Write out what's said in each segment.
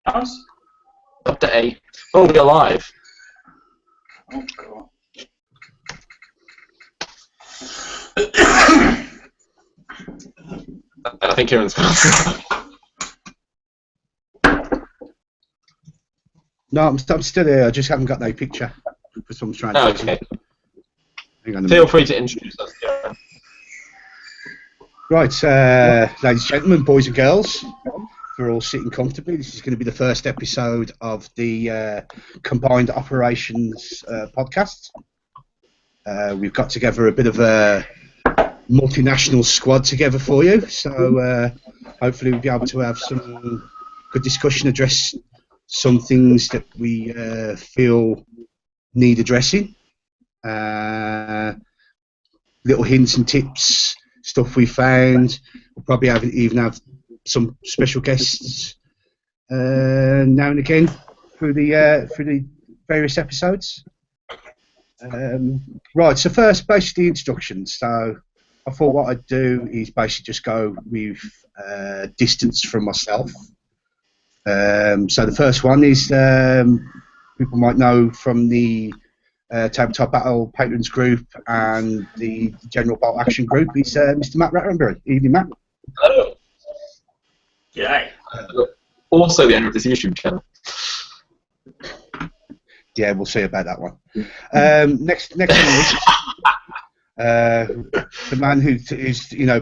Nice. Up to 8. Oh, we're alive. Oh, God. I think Kieran's gone. No, I'm still here. I just haven't got no picture for some strange reason. Okay. Hang on a Feel minute. free to introduce us, Kieran. Right, ladies and gentlemen, boys and girls, we're all sitting comfortably. This is going to be the first episode of the Combined Operations podcast. We've got together a bit of a multinational squad together for you, so hopefully we'll be able to have some good discussion, address some things that we feel need addressing, little hints and tips, stuff we found. We'll probably even have some special guests now and again through the various episodes. Right, so first, basically introductions. So I thought what I'd do is basically just go with distance from myself. So the first one is people might know from the Tabletop Battle Patrons group and the General Bolt Action group is Mr. Matt Rattenbury. Evening, Matt. Hello. G'day. Also the owner of this YouTube channel. Yeah, we'll see about that one. Next on the list, the man who's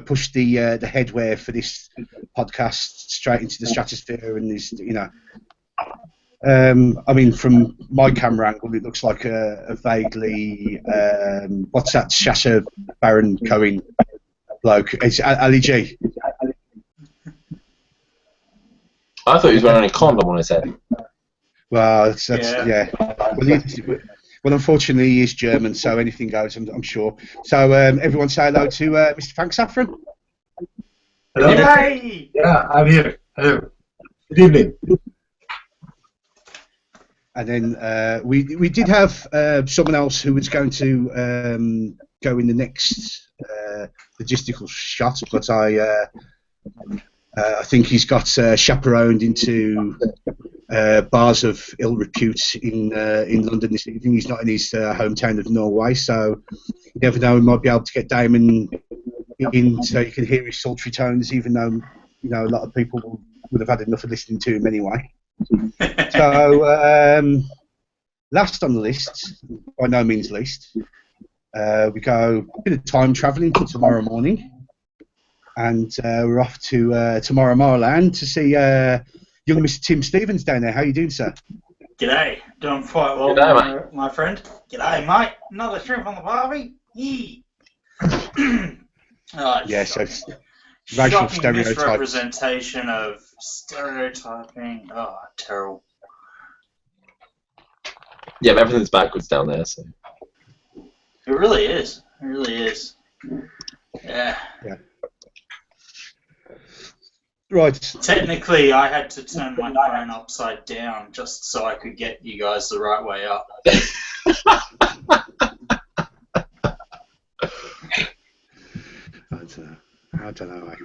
pushed the headwear for this podcast straight into the stratosphere and is I mean, from my camera angle, it looks like a vaguely what's that Shasha Baron Cohen bloke? It's Ali G. I thought he was wearing a condom on his head. Well, that's yeah. Well, unfortunately, he is German, so anything goes. I'm sure. So everyone say hello to Mr. Frank Saffron. Hello. Yay! Yeah, I'm here. Hello. Good evening. And then we did have someone else who was going to go in the next logistical shot, but I think he's got chaperoned into bars of ill repute in London this evening. He's not in his hometown of Norway, so you never know. We might be able to get Damon in so you can hear his sultry tones, even though a lot of people would have had enough of listening to him anyway. So last on the list, by no means least, we go a bit of time travelling to tomorrow morning, and we're off to Tomorrow Tomorrowland to see young Mr. Tim Stevens down there. How you doing, sir? G'day. Doing quite well, G'day, my friend. G'day, mate. Another shrimp on the barbie. Yee. Oh, Yeah, so racial shocking stereotypes. misrepresentation of stereotyping. Oh, terrible. Yeah, but everything's backwards down there, so. It really is. It really is. Yeah. Right. Technically, I had to turn my phone upside down just so I could get you guys the right way up. I don't know.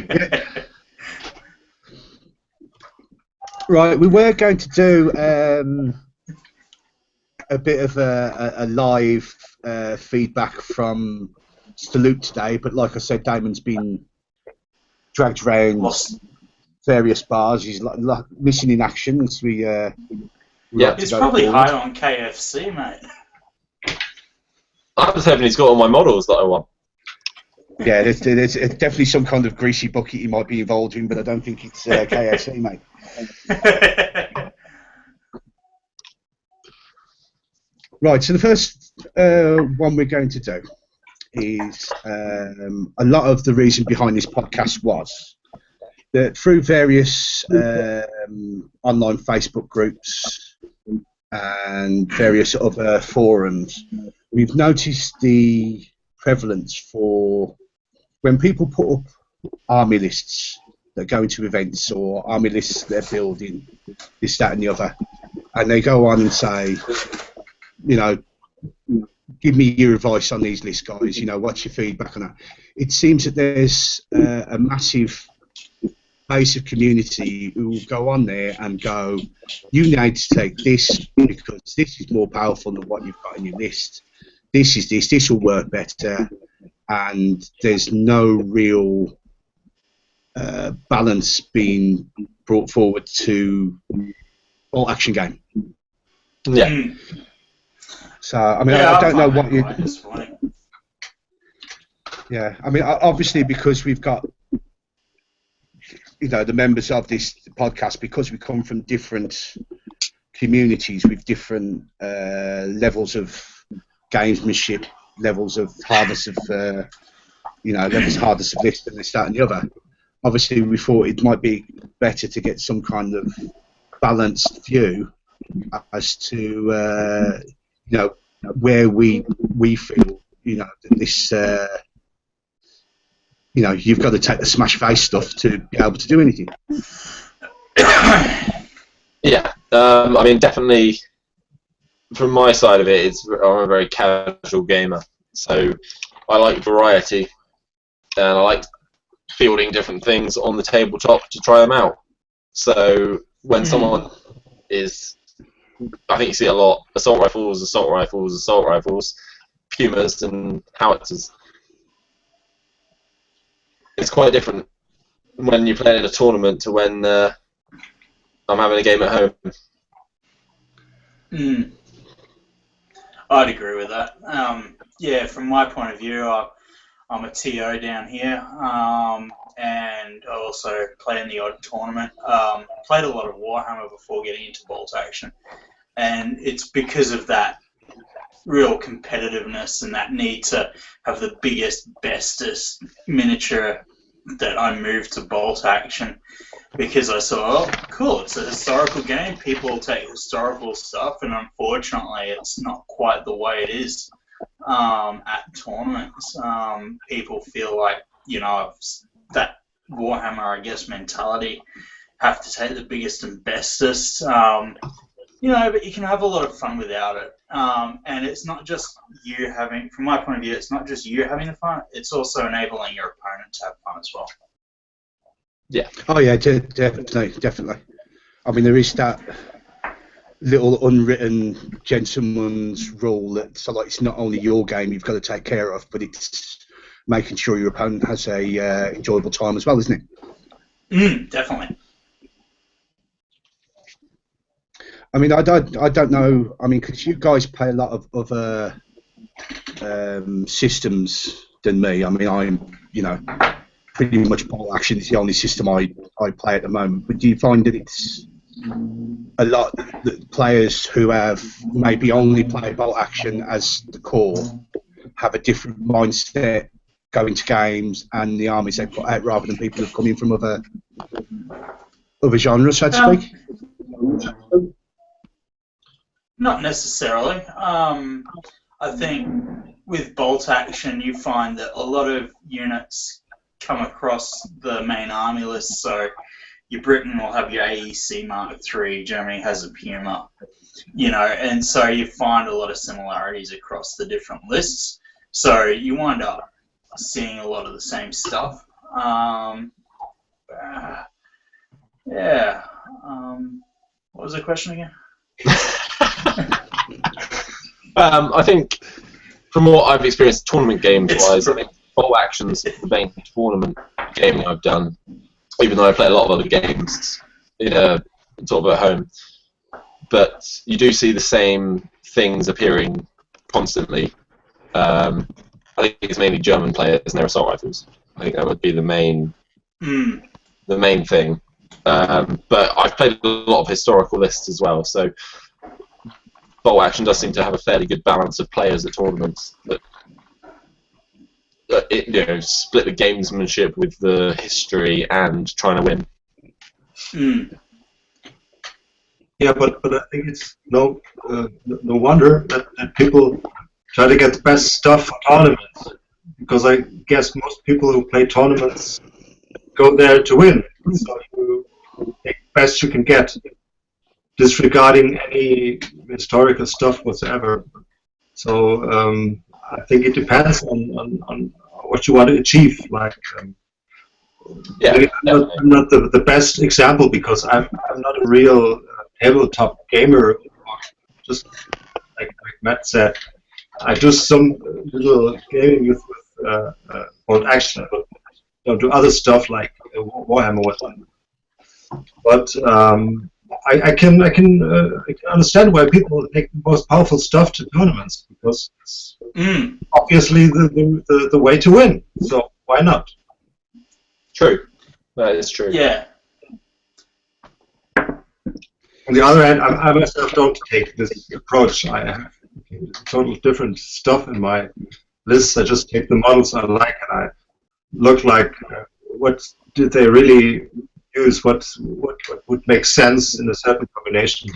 Yeah. Right, we were going to do a bit of a live feedback from Salute today, but like I said, Damon's been dragged around various bars. He's missing in action. So He's probably high on KFC, mate. I was hoping he's got all my models that I want. Yeah, there's definitely some kind of greasy bucket he might be involved in, but I don't think it's KFC, mate. Right, so the first one we're going to do is a lot of the reason behind this podcast was that through various online Facebook groups and various other forums, we've noticed the prevalence for when people put up army lists that go into events or army lists they're building, this, that and the other, and they go on and say, give me your advice on these lists, guys, what's your feedback on that? It seems that there's a massive base of community who will go on there and go, you need to take this because this is more powerful than what you've got in your list. This will work better, and there's no real balance being brought forward to all action game. Yeah. So I mean, I don't know what you. Yeah, I mean, obviously because we've got, the members of this podcast, because we come from different communities with different levels of gamesmanship, levels of hardness of, levels of hardness of list and this, that, and the other. Obviously, we thought it might be better to get some kind of balanced view as to, where we feel, that this. You've got to take the smash face stuff to be able to do anything. Yeah, I mean, definitely. From my side of it, I'm a very casual gamer, so I like variety, and I like fielding different things on the tabletop to try them out. So when someone is, I think you see a lot, assault rifles, pumas, and howitzers. It's quite different when you're playing in a tournament to when I'm having a game at home. I'd agree with that. Yeah, from my point of view, I'm a TO down here, and I also play in the odd tournament. Played a lot of Warhammer before getting into bolt action, and it's because of that real competitiveness and that need to have the biggest, bestest miniature that I moved to bolt action, because I saw, cool, it's a historical game, people take historical stuff, and unfortunately it's not quite the way it is at tournaments. People feel like, that Warhammer, I guess, mentality, have to take the biggest and bestest, but you can have a lot of fun without it. And it's not just you having, from my point of view, it's not just you having the fun, it's also enabling your opponent to have fun as well. Yeah. Oh yeah, definitely. I mean, there is that little unwritten gentleman's rule that, so like, it's not only your game you've got to take care of, but it's making sure your opponent has a enjoyable time as well, isn't it? Definitely. I mean, I don't know. I mean, because you guys play a lot of other systems than me. I mean, I'm, pretty much bolt action is the only system I play at the moment. But do you find that it's a lot that players who have maybe only played bolt action as the core have a different mindset going to games and the armies they put out, rather than people who've come in from other genres, so to speak? Not necessarily. I think with bolt action, you find that a lot of units come across the main army list. So your Britain will have your AEC Mark III, Germany has a Puma, and so you find a lot of similarities across the different lists. So you wind up seeing a lot of the same stuff. What was the question again? I think from what I've experienced tournament games-wise, I think bolt action's the main tournament game I've done, even though I play a lot of other games sort of at home. But you do see the same things appearing constantly. I think it's mainly German players and their assault rifles. I think that would be the main thing. But I've played a lot of historical lists as well, so bolt action does seem to have a fairly good balance of players at tournaments that split the gamesmanship with the history and trying to win. Yeah, but I think it's no wonder that people try to get the best stuff for tournaments, because I guess most people who play tournaments go there to win. So you take the best you can get, disregarding any historical stuff whatsoever. So I think it depends on what you want to achieve. Like Yeah, I'm not the best example because I'm not a real tabletop gamer. Just like Matt said, I do some little gaming with bolt action, but don't do other stuff like Warhammer or whatnot. But I can understand why people take the most powerful stuff to tournaments because it's obviously the way to win. So why not? True. That is true. Yeah. On the other hand, I myself don't take this approach. I have totally different stuff in my lists. I just take the models I like and I look like what did they really use, what would make sense in a certain combination.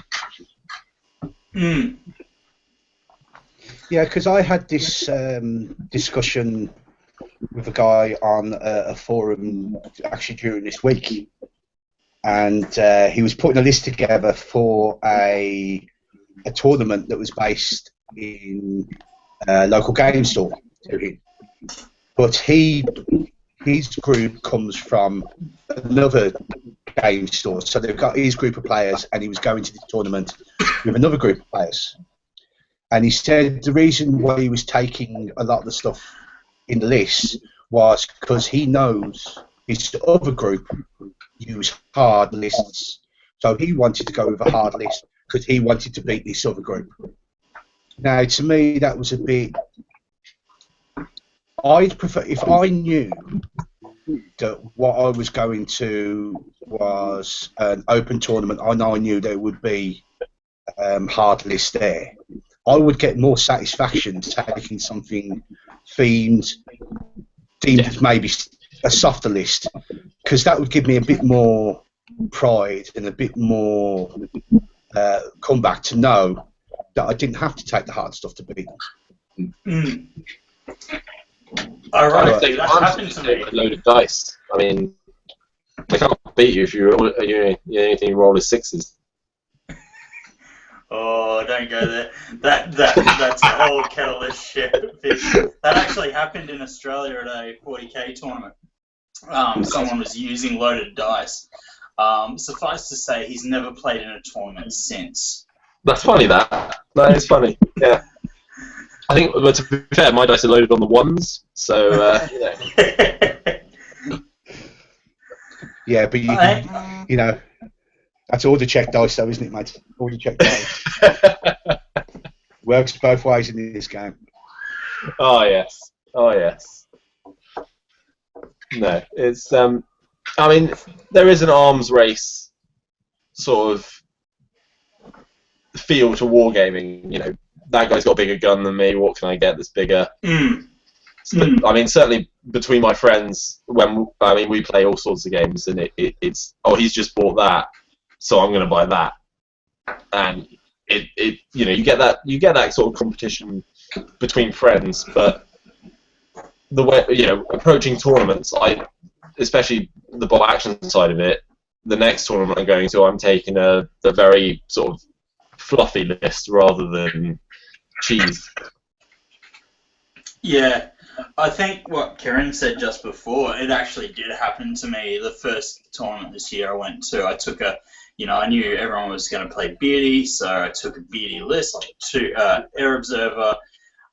Yeah, because I had this discussion with a guy on a forum actually during this week, and he was putting a list together for a tournament that was based in a local game store to him. But his group comes from another game store, so they've got his group of players, and he was going to the tournament with another group of players. And he said the reason why he was taking a lot of the stuff in the list was because he knows his other group use hard lists. So he wanted to go with a hard list because he wanted to beat this other group. Now, to me, that was a bit... I'd prefer... If I knew that what I was going to was an open tournament, I knew there would be hard list there, I would get more satisfaction taking something themed, deemed as maybe a softer list, because that would give me a bit more pride and a bit more comeback to know that I didn't have to take the hard stuff to beat them. Ironically, that happened to me. A load of dice. I mean, they can't beat you if you anything you roll is sixes. Oh, don't go there. That's a whole kettle of shit. That actually happened in Australia at a 40k tournament. Someone was using loaded dice. Suffice to say, he's never played in a tournament since. That's funny. That is funny. Yeah. I think, but to be fair, my dice are loaded on the ones, so you know. Yeah, but you know, that's order check dice, though, isn't it, mate? Order check dice. Works both ways in this game. Oh yes. Oh yes. No, it's I mean, there is an arms race sort of feel to wargaming. You know, that guy's got a bigger gun than me. What can I get that's bigger? I mean, certainly between my friends, we play all sorts of games, and it's he's just bought that, so I'm going to buy that, and it you know you get that sort of competition between friends, but the way approaching tournaments, especially the bolt action side of it, the next tournament I'm going to, I'm taking the very sort of fluffy list rather than cheese. Yeah, I think what Kieran said just before, it actually did happen to me. The first tournament this year I went to, I took I knew everyone was going to play Beardy, so I took a Beardy list, Air Observer,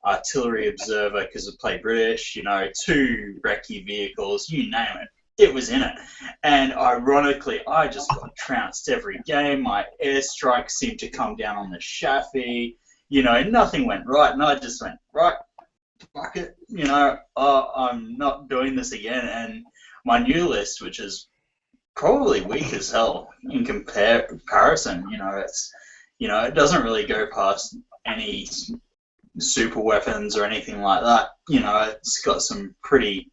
Artillery Observer, because I play British, 2 recce vehicles, you name it. It was in it. And ironically, I just got trounced every game. My airstrikes seemed to come down on the Shaffy. Nothing went right, and I just went, right, fuck it. I'm not doing this again. And my new list, which is probably weak as hell in comparison, it doesn't really go past any super weapons or anything like that. It's got some pretty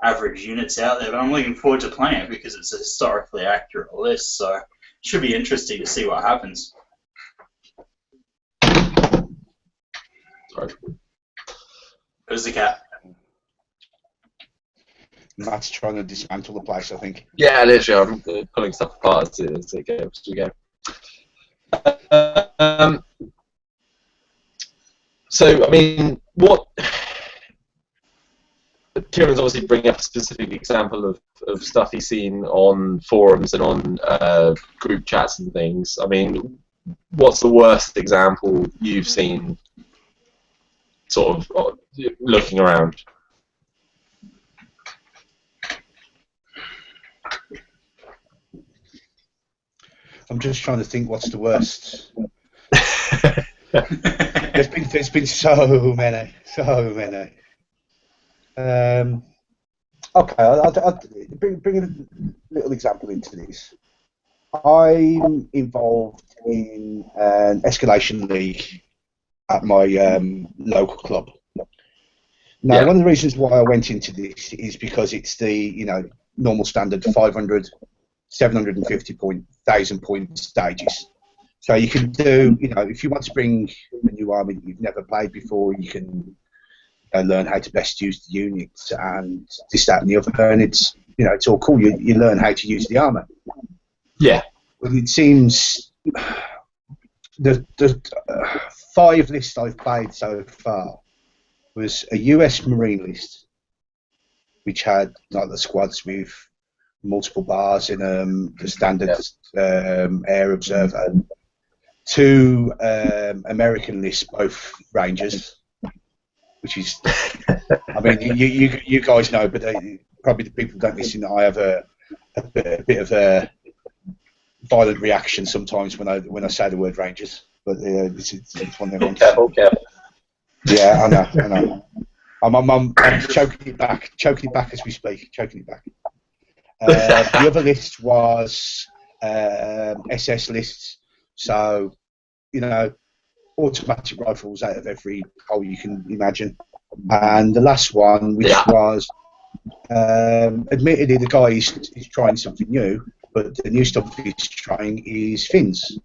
average units out there, but I'm looking forward to playing it because it's a historically accurate list, so it should be interesting to see what happens. Sorry. Who's the cat? Matt's trying to dismantle the place, I think. Yeah, literally, I'm pulling stuff apart as we go. So, I mean, Kieran's obviously bringing up a specific example of stuff he's seen on forums and on group chats and things. I mean, what's the worst example you've seen, sort of looking around? I'm just trying to think what's the worst. there's been so many. Okay, I'll bring a little example into this. I'm involved in an escalation league at my local club. Now, one of the reasons why I went into this is because it's the normal standard 500, 750 point, 1,000 point stages. So you can do, if you want to bring a new army that you've never played before, you can learn how to best use the units and this, that, and the other, and it's all cool. You learn how to use the armor. Yeah. But it seems the 5 lists I've played so far was a US Marine list, which had like the squads with multiple bars in the standard air observer. 2 American lists, both Rangers, which is, I mean, you guys know, but probably the people who don't listen, that I have a bit of a violent reaction sometimes when I say the word Rangers. But it's one of them. Careful. Yeah, I know. I'm choking it back as we speak. Choking it back. The other list was SS lists. So, automatic rifles out of every hole you can imagine. And the last one, which was, admittedly, the guy is trying something new, but the new stuff he's trying is fins.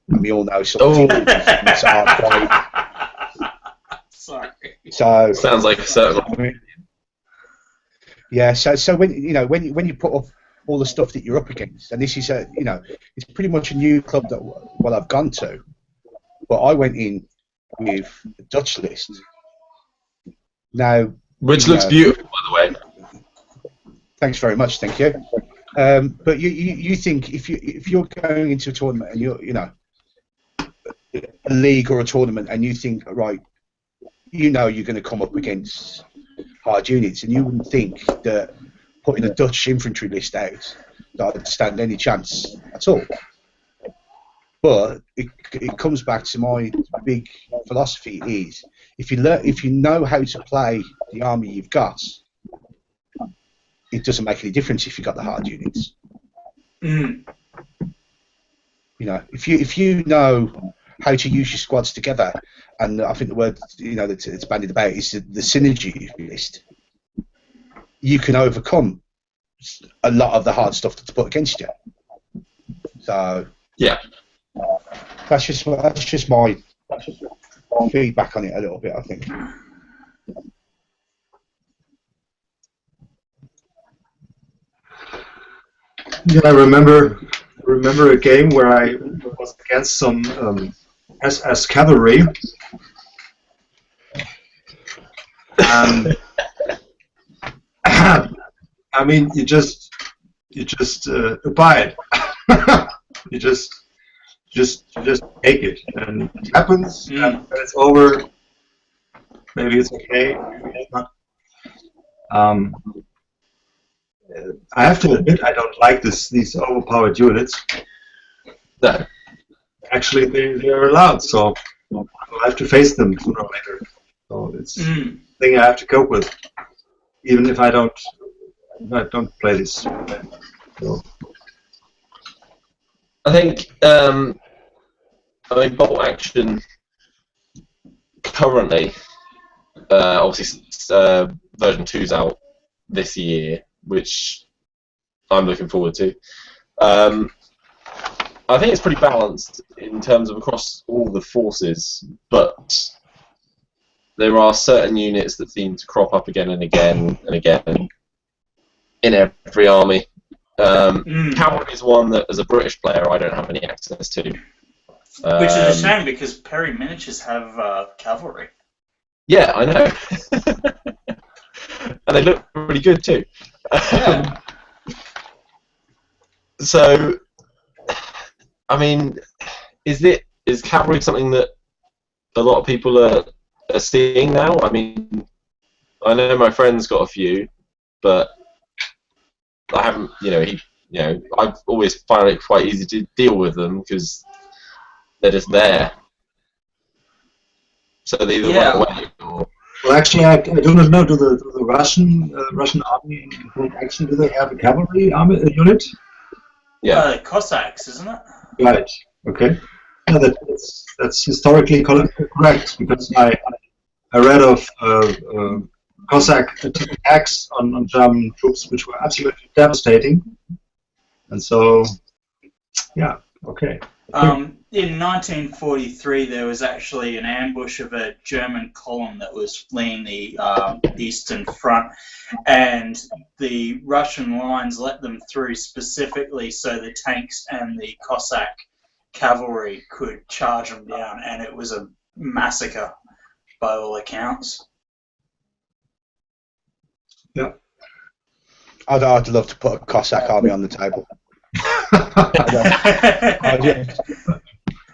And we all know something fins are quite... Sorry. So, sounds like a certain... I mean, yeah, so when you put up all the stuff that you're up against, and this is it's pretty much a new club that I've gone to, but I went in with a Dutch list. Now, which looks beautiful, by the way. Thanks very much, thank you. But you think if you're going into a tournament and you're a league or a tournament, and you think, right, you're going to come up against hard units, and you wouldn't think that putting a Dutch infantry list out that I'd stand any chance at all. But it comes back to my big philosophy is if you know how to play the army you've got, it doesn't make any difference if you've got the hard units. Mm. If you know how to use your squads together, and I think the word that it's bandied about is the synergy list, you can overcome a lot of the hard stuff that's put against you. So yeah, that's just my feedback on it a little bit, I think. Yeah, I remember a game where I was against some SS cavalry, and I mean, you just buy it. you just take it, and it happens, and it's over. Maybe it's okay, maybe it's not. I have to admit, I don't like these overpowered units. No. Actually, they're allowed, so I'll have to face them sooner or later. So it's a thing I have to cope with, even if I don't play this. So. I think, bolt action currently, obviously, version 2's out this year, which I'm looking forward to. I think it's pretty balanced in terms of across all the forces, but there are certain units that seem to crop up again and again and again in every army. Cavalry is one that, as a British player, I don't have any access to. Which is a shame, because Perry Miniatures have cavalry. Yeah, I know. and they look really good too. Yeah. So, I mean, is cavalry something that a lot of people are seeing now? I mean, I know my friend's got a few, but I haven't. I've always found it quite easy to deal with them because they're just there. So they either run away or. Well, actually, I do not know. Do the Russian army in full action? Do they have a cavalry army unit? Yeah, Cossacks, isn't it? Right. Okay. Yeah, that's historically correct because I read of Cossack attacks on German troops, which were absolutely devastating, and so yeah. Okay. In 1943, there was actually an ambush of a German column that was fleeing the Eastern Front, and the Russian lines let them through specifically so the tanks and the Cossack cavalry could charge them down, and it was a massacre by all accounts. Yeah. I'd love to put a Cossack army on the table.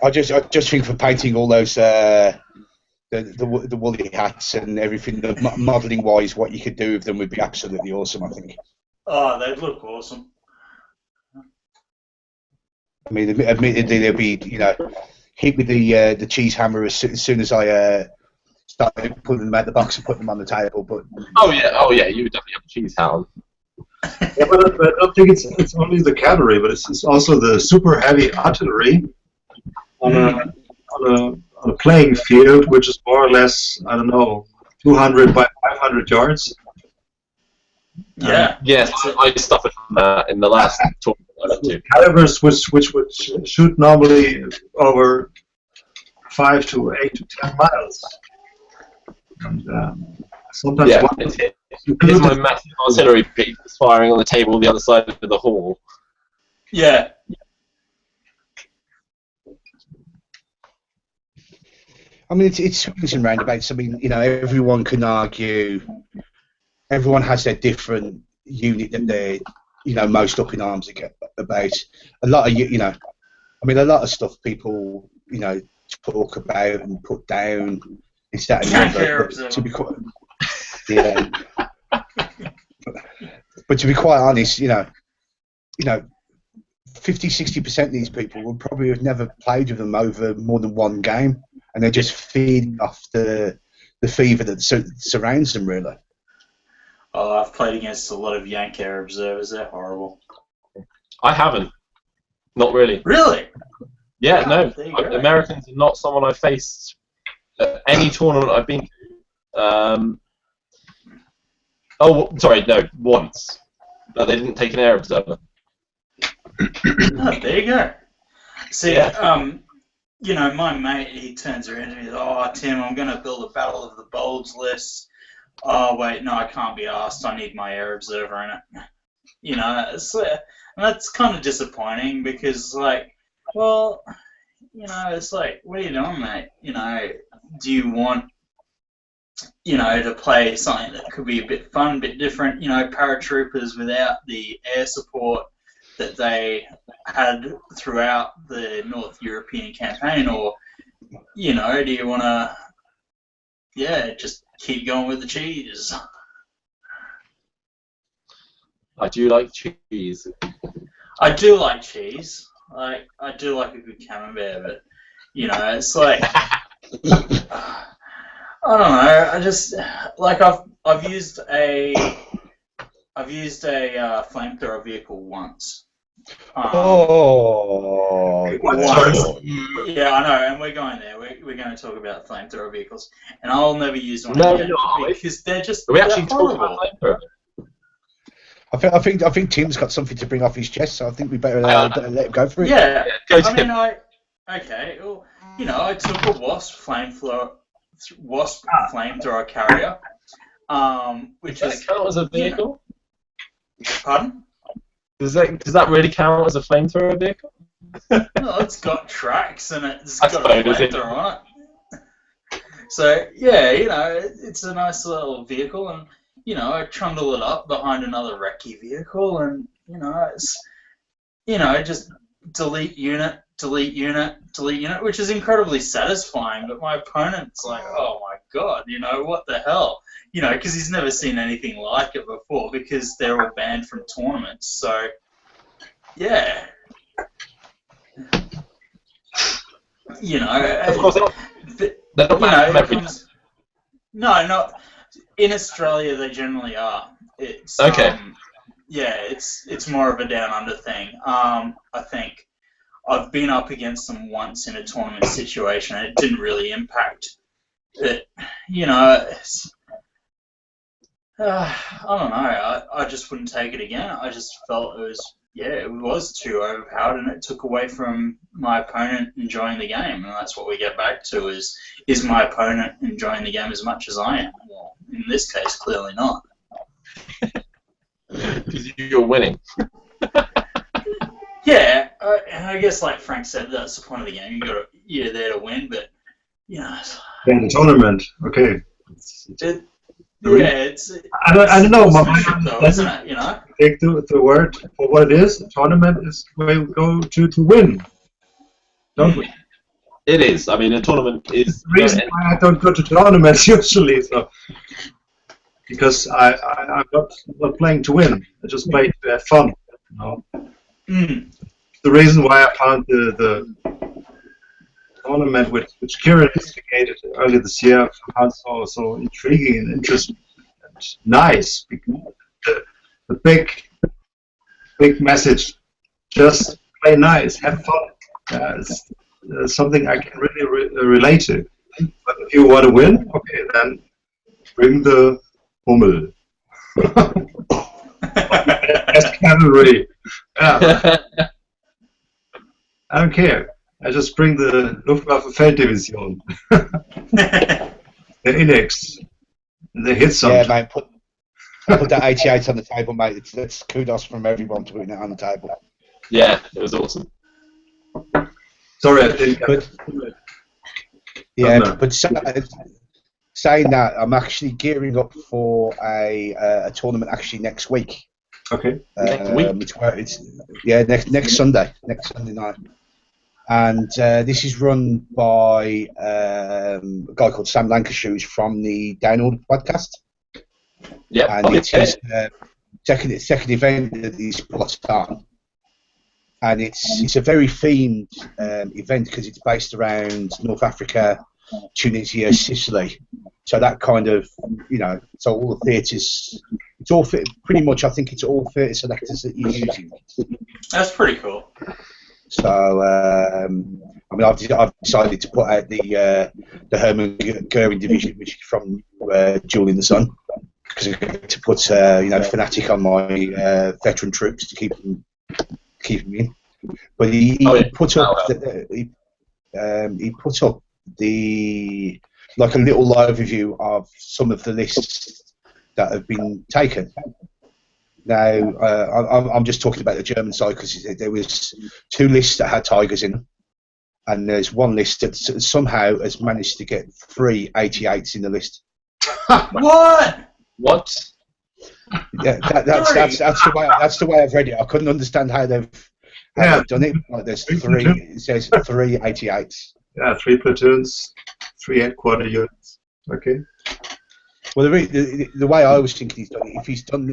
I just think for painting all those the woolly hats and everything, the modelling wise, what you could do with them would be absolutely awesome. I think. Oh, they'd look awesome. I mean, admittedly, they'll be hit with the cheese hammer as soon as I started putting them out the box and putting them on the table. But oh yeah, you would definitely have a cheese hound. Yeah, but I don't think it's only the cavalry, but it's also the super heavy artillery on a playing field, which is more or less, I don't know, 200 by 500 yards. Yeah. Yes, I suffered from that in the last tournament I went to. Calibers which would shoot normally over 5 to 8 to 10 miles. And sometimes here's my massive artillery piece firing on the table the other side of the hall. Yeah. I mean, it's swings and roundabouts. I mean, everyone can argue. Everyone has their different unit that they're, most up in arms about. A lot of a lot of stuff people, talk about and put down. It's that and the other. To be quite, yeah. But to be quite honest, 50-60% of these people would probably have never played with them over more than one game, and they're just feeding off the fever that surrounds them, really. Oh, I've played against a lot of Yank Air Observers. They're horrible. I haven't. Not really. Really? Yeah, Oh, no. Americans are not someone I've faced at any tournament I've been to. Once. But they didn't take an air observer. Oh, there you go. See, Yeah. My mate, he turns around and he's, "Oh, Tim, I'm going to build a Battle of the Bulge list." Oh, wait, no, I can't be asked. I need my air observer in it. And that's kind of disappointing because, it's like, what are you doing, mate? Do you want, to play something that could be a bit fun, a bit different? Paratroopers without the air support that they had throughout the North European campaign, or, do you want to, just keep going with the cheese? I do like cheese. I do like cheese. I do like a good camembert, but it's like I don't know. I just I've used a flamethrower vehicle once. Once. Yeah, I know, and we're going there. We're going to talk about flamethrower vehicles, and I'll never use one again because they're just. Are we actually talking about flamethrower? I think Tim's got something to bring off his chest, so I think we better let him go for it. Yeah, go to him. Well, I took a Wasp flamethrower carrier, which does that count as a vehicle? Pardon? Does that really count as a flamethrower vehicle? Well, it's got tracks and it's got a flamethrower on it. So yeah, it's a nice little vehicle, and I trundle it up behind another recce vehicle, and it's just delete unit, delete unit, delete unit, which is incredibly satisfying. But my opponent's like, oh my god, what the hell? Because he's never seen anything like it before, because they're all banned from tournaments. So, yeah. Of course, they're not banned from everything. No, not in Australia. They generally are. It's okay. It's more of a down under thing. I think I've been up against them once in a tournament situation, and it didn't really impact it. I don't know. I just wouldn't take it again. I just felt it was too overpowered, and it took away from my opponent enjoying the game, and that's what we get back to is my opponent enjoying the game as much as I am? Well, in this case, clearly not. Because you're winning. Yeah, I guess like Frank said, that's the point of the game. You're there to win, but Yeah, the tournament. Okay. I don't know. Though, isn't it? Take the word for what it is. A tournament is where we go to win. Don't we? It is. I mean, a tournament is. The reason why I don't go to tournaments usually, because I'm not playing to win. I just play to have fun. The reason why I found the tournament which Kieran instigated earlier this year, I found so intriguing and interesting and nice. The big message: just play nice, have fun. It's something I can really relate to. But if you want to win, okay, then bring the Hummel. As cavalry. Yeah. I don't care. I just bring the Luftwaffe Felddivision. The Inex. They hit something. Yeah, mate. Put that 88 on the table, mate. That's kudos from everyone to putting it on the table. Yeah, it was awesome. Sorry, I didn't get it. Yeah, but saying that, I'm actually gearing up for a tournament actually next week. Okay. Next week? Next Sunday night. And this is run by a guy called Sam Lancashire, who's from the Download podcast. Yeah. And it's his second event that he's put on. And it's a very themed event because it's based around North Africa, Tunisia, Sicily. So that kind of, so all the theatres, it's all pretty much. I think it's all theatre selectors that you're using. That's pretty cool. So I've decided to put out the Hermann Goering division, which is from Jewel in the Sun, because I'm going to put Fanatic on my veteran troops to keep them in. But he put up the like a little overview of some of the lists that have been taken. Now, I'm just talking about the German side because there was 2 lists that had tigers in them, and there's one list that somehow has managed to get 3 88s in the list. What? Yeah, that's the way I've read it. I couldn't understand how they've done it. Like there's 3. It says 3 88s. Yeah, 3 platoons, 3 headquarter units. Okay. Well, the way I was thinking he's done it, if he's done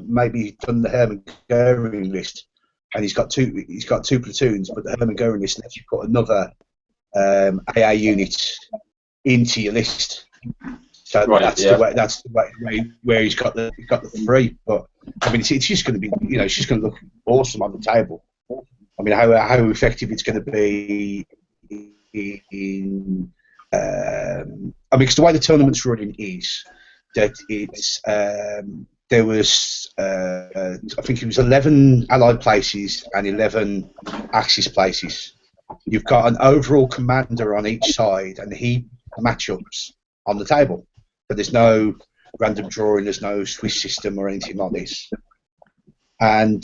maybe he's done the Hermann Goering list, and he's got 2 platoons, but the Hermann Goering list lets you put another AA unit into your list. So that's the way where he's got the 3. But I mean, it's just going to be, it's just going to look awesome on the table. I mean, how effective it's going to be in. I mean, because the way the tournament's running is that it's there was I think it was 11 Allied places and 11 Axis places. You've got an overall commander on each side and he matchups on the table, but there's no random drawing, there's no Swiss system or anything like this. And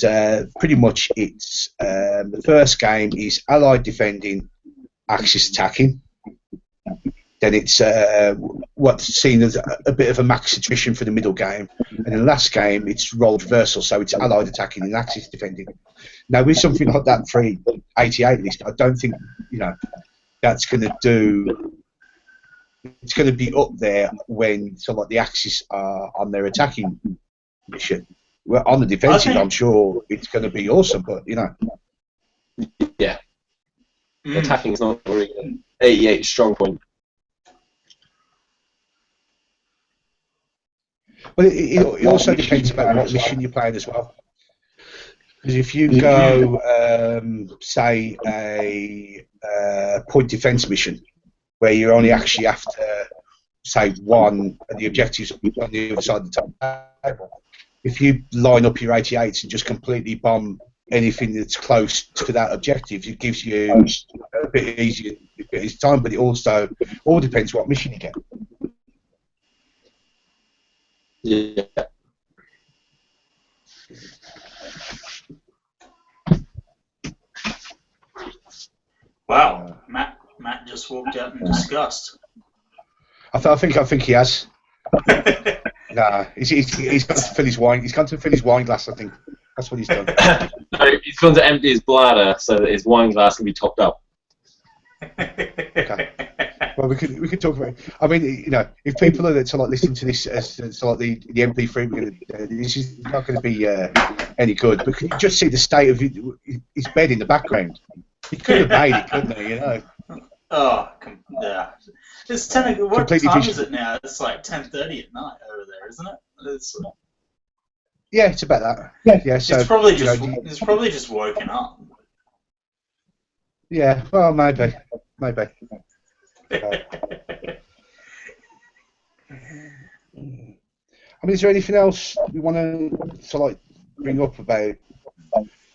pretty much it's the first game is Allied defending, Axis attacking. Then it's what's seen as a bit of a max attrition for the middle game, and in the last game it's role reversal, so it's allied attacking and Axis defending. Now with something like that for 88 list, I don't think that's going to do. It's going to be up there when like the Axis are on their attacking mission. Well, on the defensive, I'm sure it's going to be awesome, but yeah, attacking is not really an 88 strong point. But it also depends about what mission you're playing as well. Because if you go, say, a point defense mission, where you only actually have to, say, one, and the objectives on the other side of the table, if you line up your 88s and just completely bomb anything that's close to that objective, it gives you a bit easier time, but it also all depends what mission you get. Yeah. Wow, Matt just walked out in disgust. I think he has. Nah, he's gone to fill his wine. He's gone to fill his wine glass. I think that's what he's done. No, he's gone to empty his bladder so that his wine glass can be topped up. Okay. Well, we could talk about. I mean, if people are to like listening to this as to like the MP3, this is not going to be any good. But can you just see the state of his bed in the background? He could have made it, couldn't he? Oh, yeah. It's 10. What time is it now? It's like 10:30 at night over there, isn't it? Yeah, it's about that. Yeah. So it's probably just woken up. Yeah. Well, maybe. I mean, is there anything else we want to like bring up about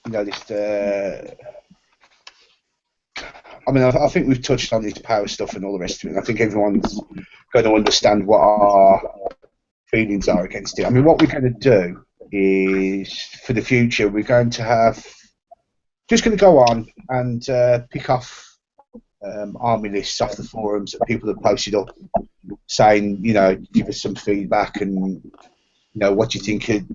this? I mean, I think we've touched on this power stuff and all the rest of it. I think everyone's going to understand what our feelings are against it. I mean, what we're going to do is, for the future, we're going to just going to go on and pick off army lists off the forums that people have posted up, saying, give us some feedback and, what do you think, is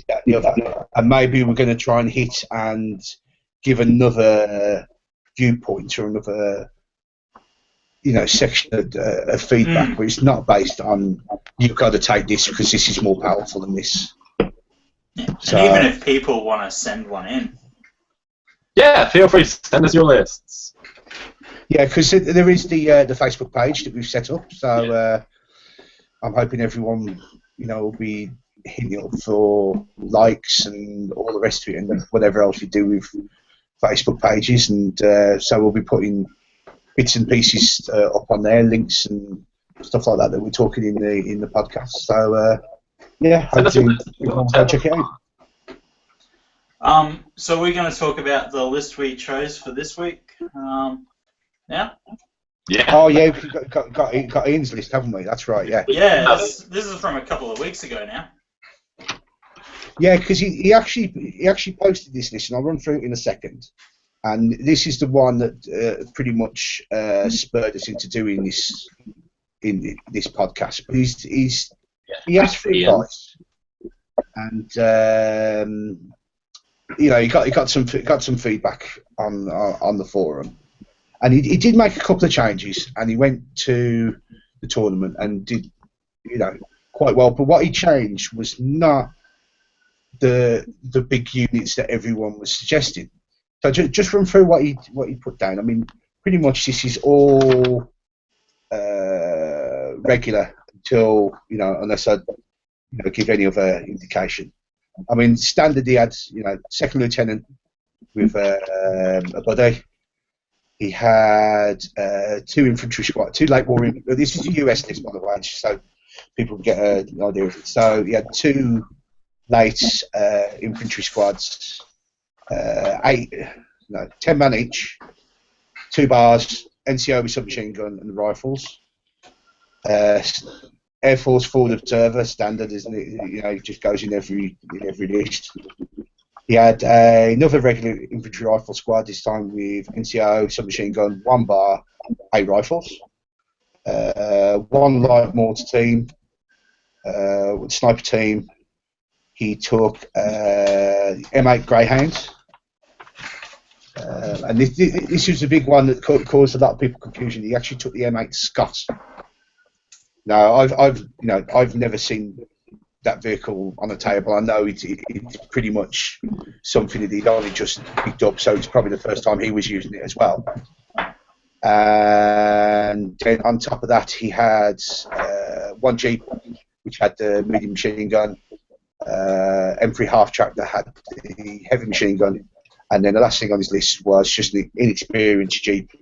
that the other? And maybe we're going to try and hit and give another viewpoint or another section of feedback, but it's not based on you've got to take this because this is more powerful than this. Yeah. So, and even if people want to send one in, feel free to send us your lists. Yeah, because there is the Facebook page that we've set up, so I'm hoping everyone will be hitting up for likes and all the rest of it, and whatever else we do with Facebook pages, and so we'll be putting bits and pieces up on there, links and stuff like that we're talking in the podcast. So hopefully everyone can check it out. So we're going to talk about the list we chose for this week. Now. Yeah. Oh yeah, we've got Ian's list, haven't we? That's right. Yeah. Yeah. This is from a couple of weeks ago now. Yeah, because he actually posted this list, and I'll run through it in a second. And this is the one that pretty much spurred us into doing this in this podcast. But he asked for advice, and he got some feedback on the forum, and he did make a couple of changes, and he went to the tournament and did quite well. But what he changed was not the big units that everyone was suggesting. So just run through what he put down. I mean, pretty much this is all regular until unless I give any other indication. I mean, standard he had second lieutenant with a buddy. He had 2 infantry squad, 2 late war. This is a US list, by the way, so people can get an idea of it. So he had 2 late infantry squads, 10 man each, 2 bars, NCO with submachine gun and rifles. Air Force forward observer, standard, isn't it? It just goes in every list. He had another regular infantry rifle squad, this time with NCO, submachine gun, 1 bar, 8 rifles. one live mortar team, sniper team. He took M8 Greyhounds, and this was a big one that caused a lot of people confusion. He actually took the M8 Scott. Now, I've never seen that vehicle on the table. I know it's pretty much something that he'd only just picked up, so it's probably the first time he was using it as well. And then on top of that, he had one Jeep, which had the medium machine gun, M3 half track that had the heavy machine gun, and then the last thing on his list was just an inexperienced Jeep.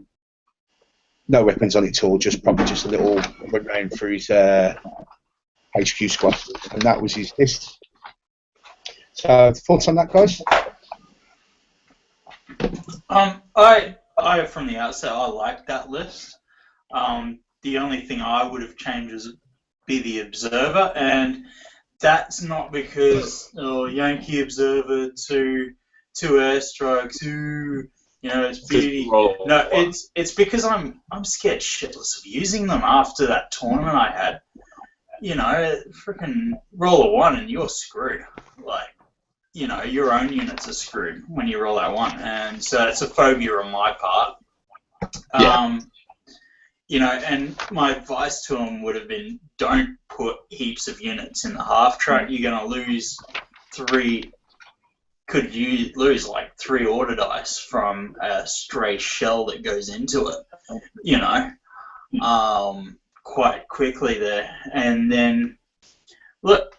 No weapons on it at all, probably just a little run round through his HQ squad, and that was his list. So, thoughts on that, guys? I from the outset, I liked that list. The only thing I would have changed was be the observer, and that's not because Yankee observer two airstrikes, it's beauty. No, it's because I'm scared shitless of using them after that tournament I had. Freaking roll a 1 and you're screwed. Like, your own units are screwed when you roll that 1, and so it's a phobia on my part. Yeah. And my advice to him would have been, don't put heaps of units in the half track. You're going to lose 3. Could you lose like 3 order dice from a stray shell that goes into it? Quite quickly there. And then, look,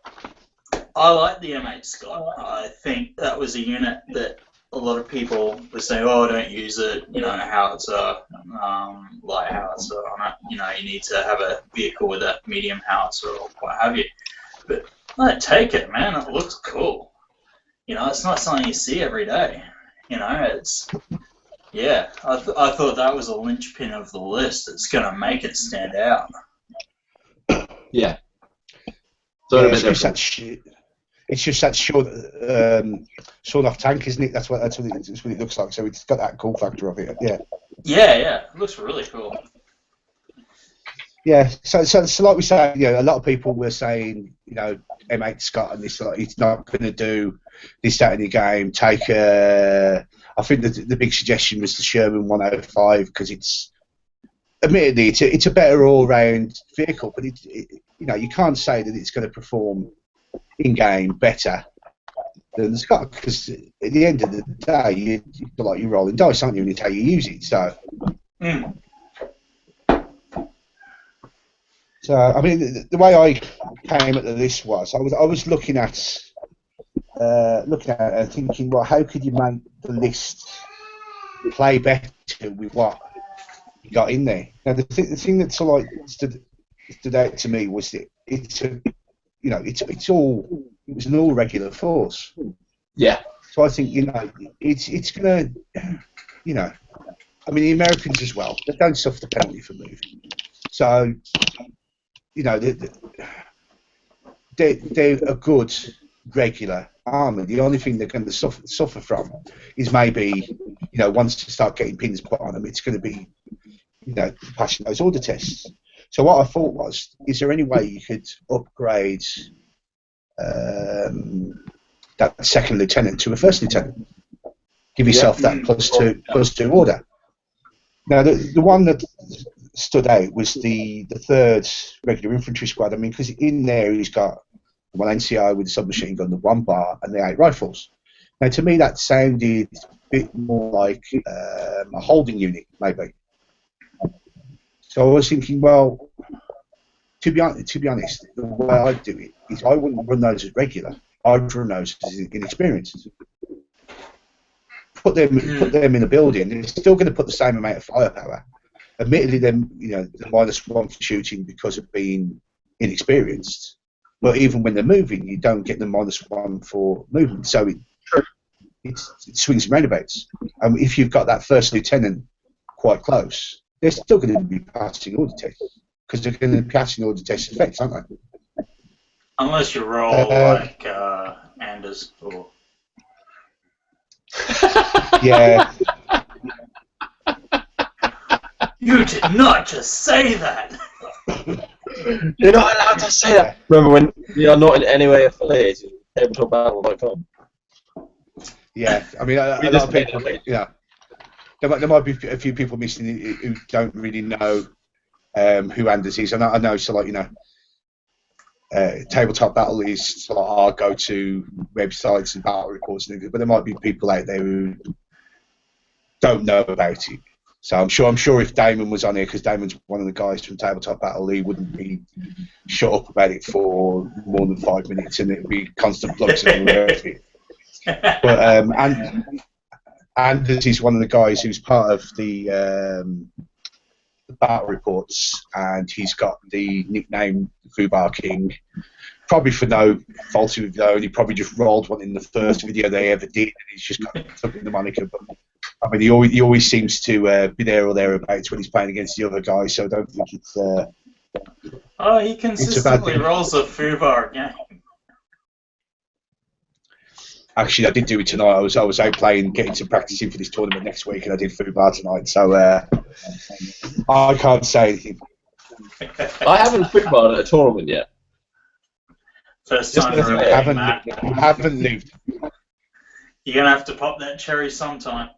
I like the M8 Scott. I think that was a unit that a lot of people were saying, don't use it, howitzer, light howitzer on it. You need to have a vehicle with a medium howitzer or what have you. But I take it, man. It looks cool. It's not something you see every day. I thought that was a linchpin of the list. It's going to make it stand out. Yeah. So it's just that sawn-off tank, isn't it? That's what it looks like. So it's got that cool factor of it. Yeah. Yeah. It looks really cool. Yeah. So like we say, a lot of people were saying, M8 Scott and this, it's not going to do this, that in the game. I think the big suggestion was the Sherman 105 because admittedly it's a better all-round vehicle, but you can't say that it's going to perform in-game better than the Scott, because at the end of the day, you're rolling dice, aren't you, and it's how you use it. So, So I mean, the way I came at this was I was looking at it and thinking, well, how could you make the list play better with what you got in there? Now, the thing that stood out to me was that it was an all regular force. Yeah. So I think it's gonna I mean the Americans as well, they don't suffer the penalty for moving. So they're a good regular army. The only thing they're going to suffer from is maybe once you start getting pins put on them, it's going to be passing those order tests. So what I thought was, is there any way you could upgrade that second lieutenant to a first lieutenant? Give yourself that plus two order. Now the one that stood out was the third regular infantry squad. I mean, because in there he's got the 1 NCI with the submachine gun, the 1 bar, and the 8 rifles. Now to me that sounded a bit more like a holding unit, maybe. So I was thinking, well, to be honest, the way I'd do it is I wouldn't run those as regular. I'd run those as inexperienced. Put them in a building, and it's still going to put the same amount of firepower. Admittedly, then they're -1 for shooting because of being inexperienced. But even when they're moving, you don't get the -1 for movement. So it swings and roundabouts. And if you've got that first lieutenant quite close, they're still going to be passing order tests because they're going to be passing order test effects, aren't they? Unless you roll like Anders or. Yeah. You did not just say that. You're not allowed to say that. Remember when you are not in any way affiliated with tabletopbattle.com? Yeah, I mean, a lot of people, yeah. There might be a few people listening who don't really know who Anders is. I know, so like, you know, Tabletop Battle is sort of our go-to websites and battle reports and everything, but there might be people out there who don't know about it. So I'm sure if Damon was on here, because Damon's one of the guys from Tabletop Battle, he wouldn't be shut up about it for more than 5 minutes, and it'd be constant plugs and all of it. But Anders is one of the guys who's part of the battle reports, and he's got the nickname Fubar King, probably for no fault of his own. He probably just rolled one in the first video they ever did, and he's just got something the moniker. But I mean, he always seems to be there or thereabouts when he's playing against the other guy, so I don't think it's. He consistently rolls a Fubar game. Actually, I did do it tonight. I was out playing, getting some practice in for this tournament next week, and I did Fubar tonight. So I can't say anything. I haven't Fubar at a tournament yet. First time for a game, Matt. Haven't lived. You're gonna have to pop that cherry sometime.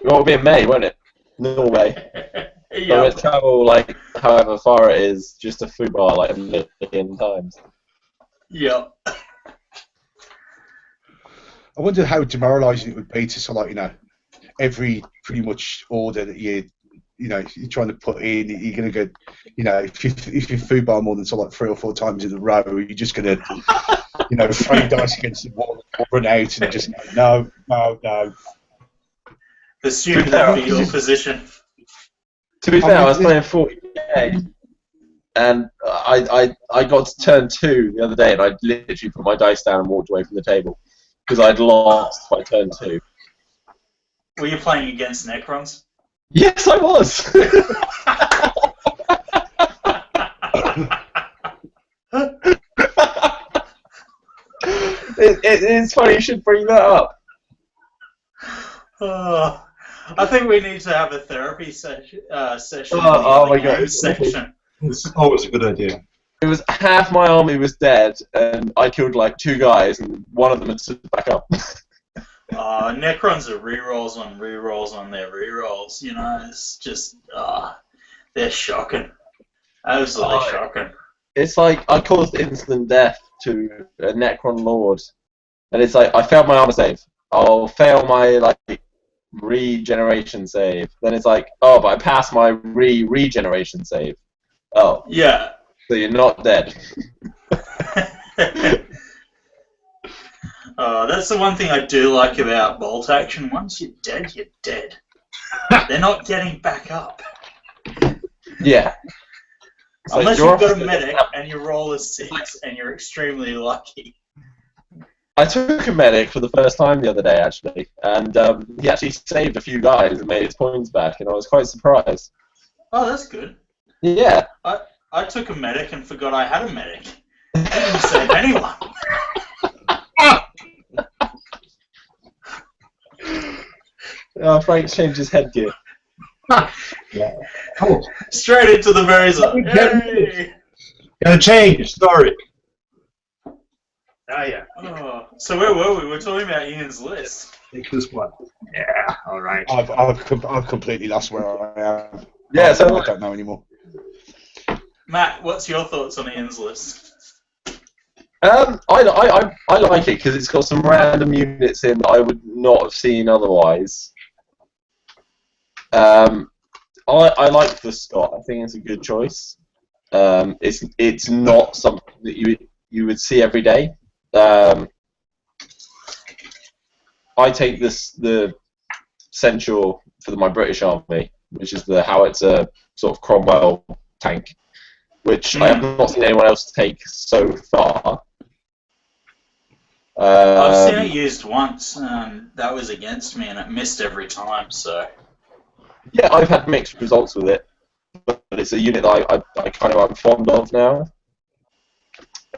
It'll be in May, won't it? Norway. Yep. So we'll travel like however far it is just to Fubar like a million times. Yep. I wonder how demoralising it would be to sort of, like, you know, every pretty much order that you're trying to put in, you're going to go, you know, if you Fubar more than sort of like 3 or 4 times in a row, you're just going to, you know, throw dice against the wall and run out and just go, no. The stupid fetal position. To be fair, I was playing 40k, and I got to turn 2 the other day, and I literally put my dice down and walked away from the table because I'd lost by turn 2. Were you playing against Necrons? Yes, I was. It's funny you should bring that up. I think we need to have a therapy session. Oh my god! Section. It's always a good idea. It was half my army was dead, and I killed like 2 guys, and one of them had stood back up. Necrons are rerolls on rerolls on their rerolls. You know, it's just they're shocking, absolutely shocking. It's like I caused instant death to a Necron Lord, and it's like I failed my armor save. I'll fail my like regeneration save. Then it's like, oh, but I passed my regeneration save. Oh, yeah. So you're not dead. That's the one thing I do like about bolt action. Once you're dead, you're dead. They're not getting back up. Yeah. It's Unless like you've got a medic and you roll a 6 and you're extremely lucky. I took a medic for the first time the other day, actually, and he actually saved a few guys and made his points back, and I was quite surprised. Oh, that's good. Yeah. I took a medic and forgot I had a medic. I didn't save anyone. Frank's changed his headgear. Yeah. Cool. Straight into the berries. Hey! Gotta change. Sorry. Oh yeah. So where were we? We're talking about Ian's list. Take this one. Yeah. All right. I've completely lost where I am. Yeah. So I don't know anymore. Matt, what's your thoughts on Ian's list? I like it because it's got some random units in that I would not have seen otherwise. I like the Scott. I think it's a good choice. It's not something that you would see every day. I take the Centaur for my British Army, which is the howitzer sort of Cromwell tank, which I have not seen anyone else take so far. I've seen it used once, and that was against me, and it missed every time. So yeah, I've had mixed results with it, but it's a unit that I'm fond of now.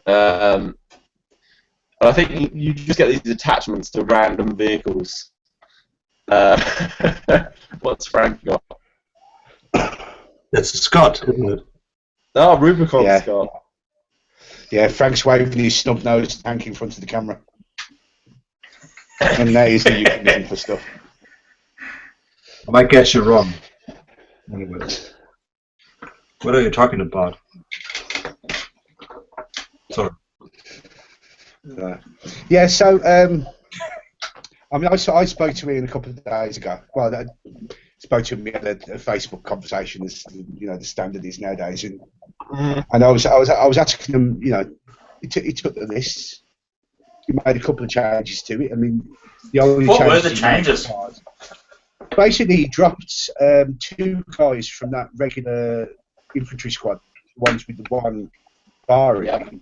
And I think you just get these attachments to random vehicles. What's Frank got? That's a Scott, isn't it? Oh, Rubicon, Yeah. Scott. Yeah, Frank's waving his snub nose tank in front of the camera. And that is the euphemism for stuff. I might get you wrong. Anyways. What are you talking about? Sorry. Yeah, so I mean, I spoke to Ian a couple of days ago. Well, I spoke to him. We had a Facebook conversation, as you know, the standard is nowadays. And I was asking him, you know, he took the list. He made a couple of changes to it. I mean, the only What were changes the changes? Basically, he dropped 2 guys from that regular infantry squad, the ones with the 1 bar in,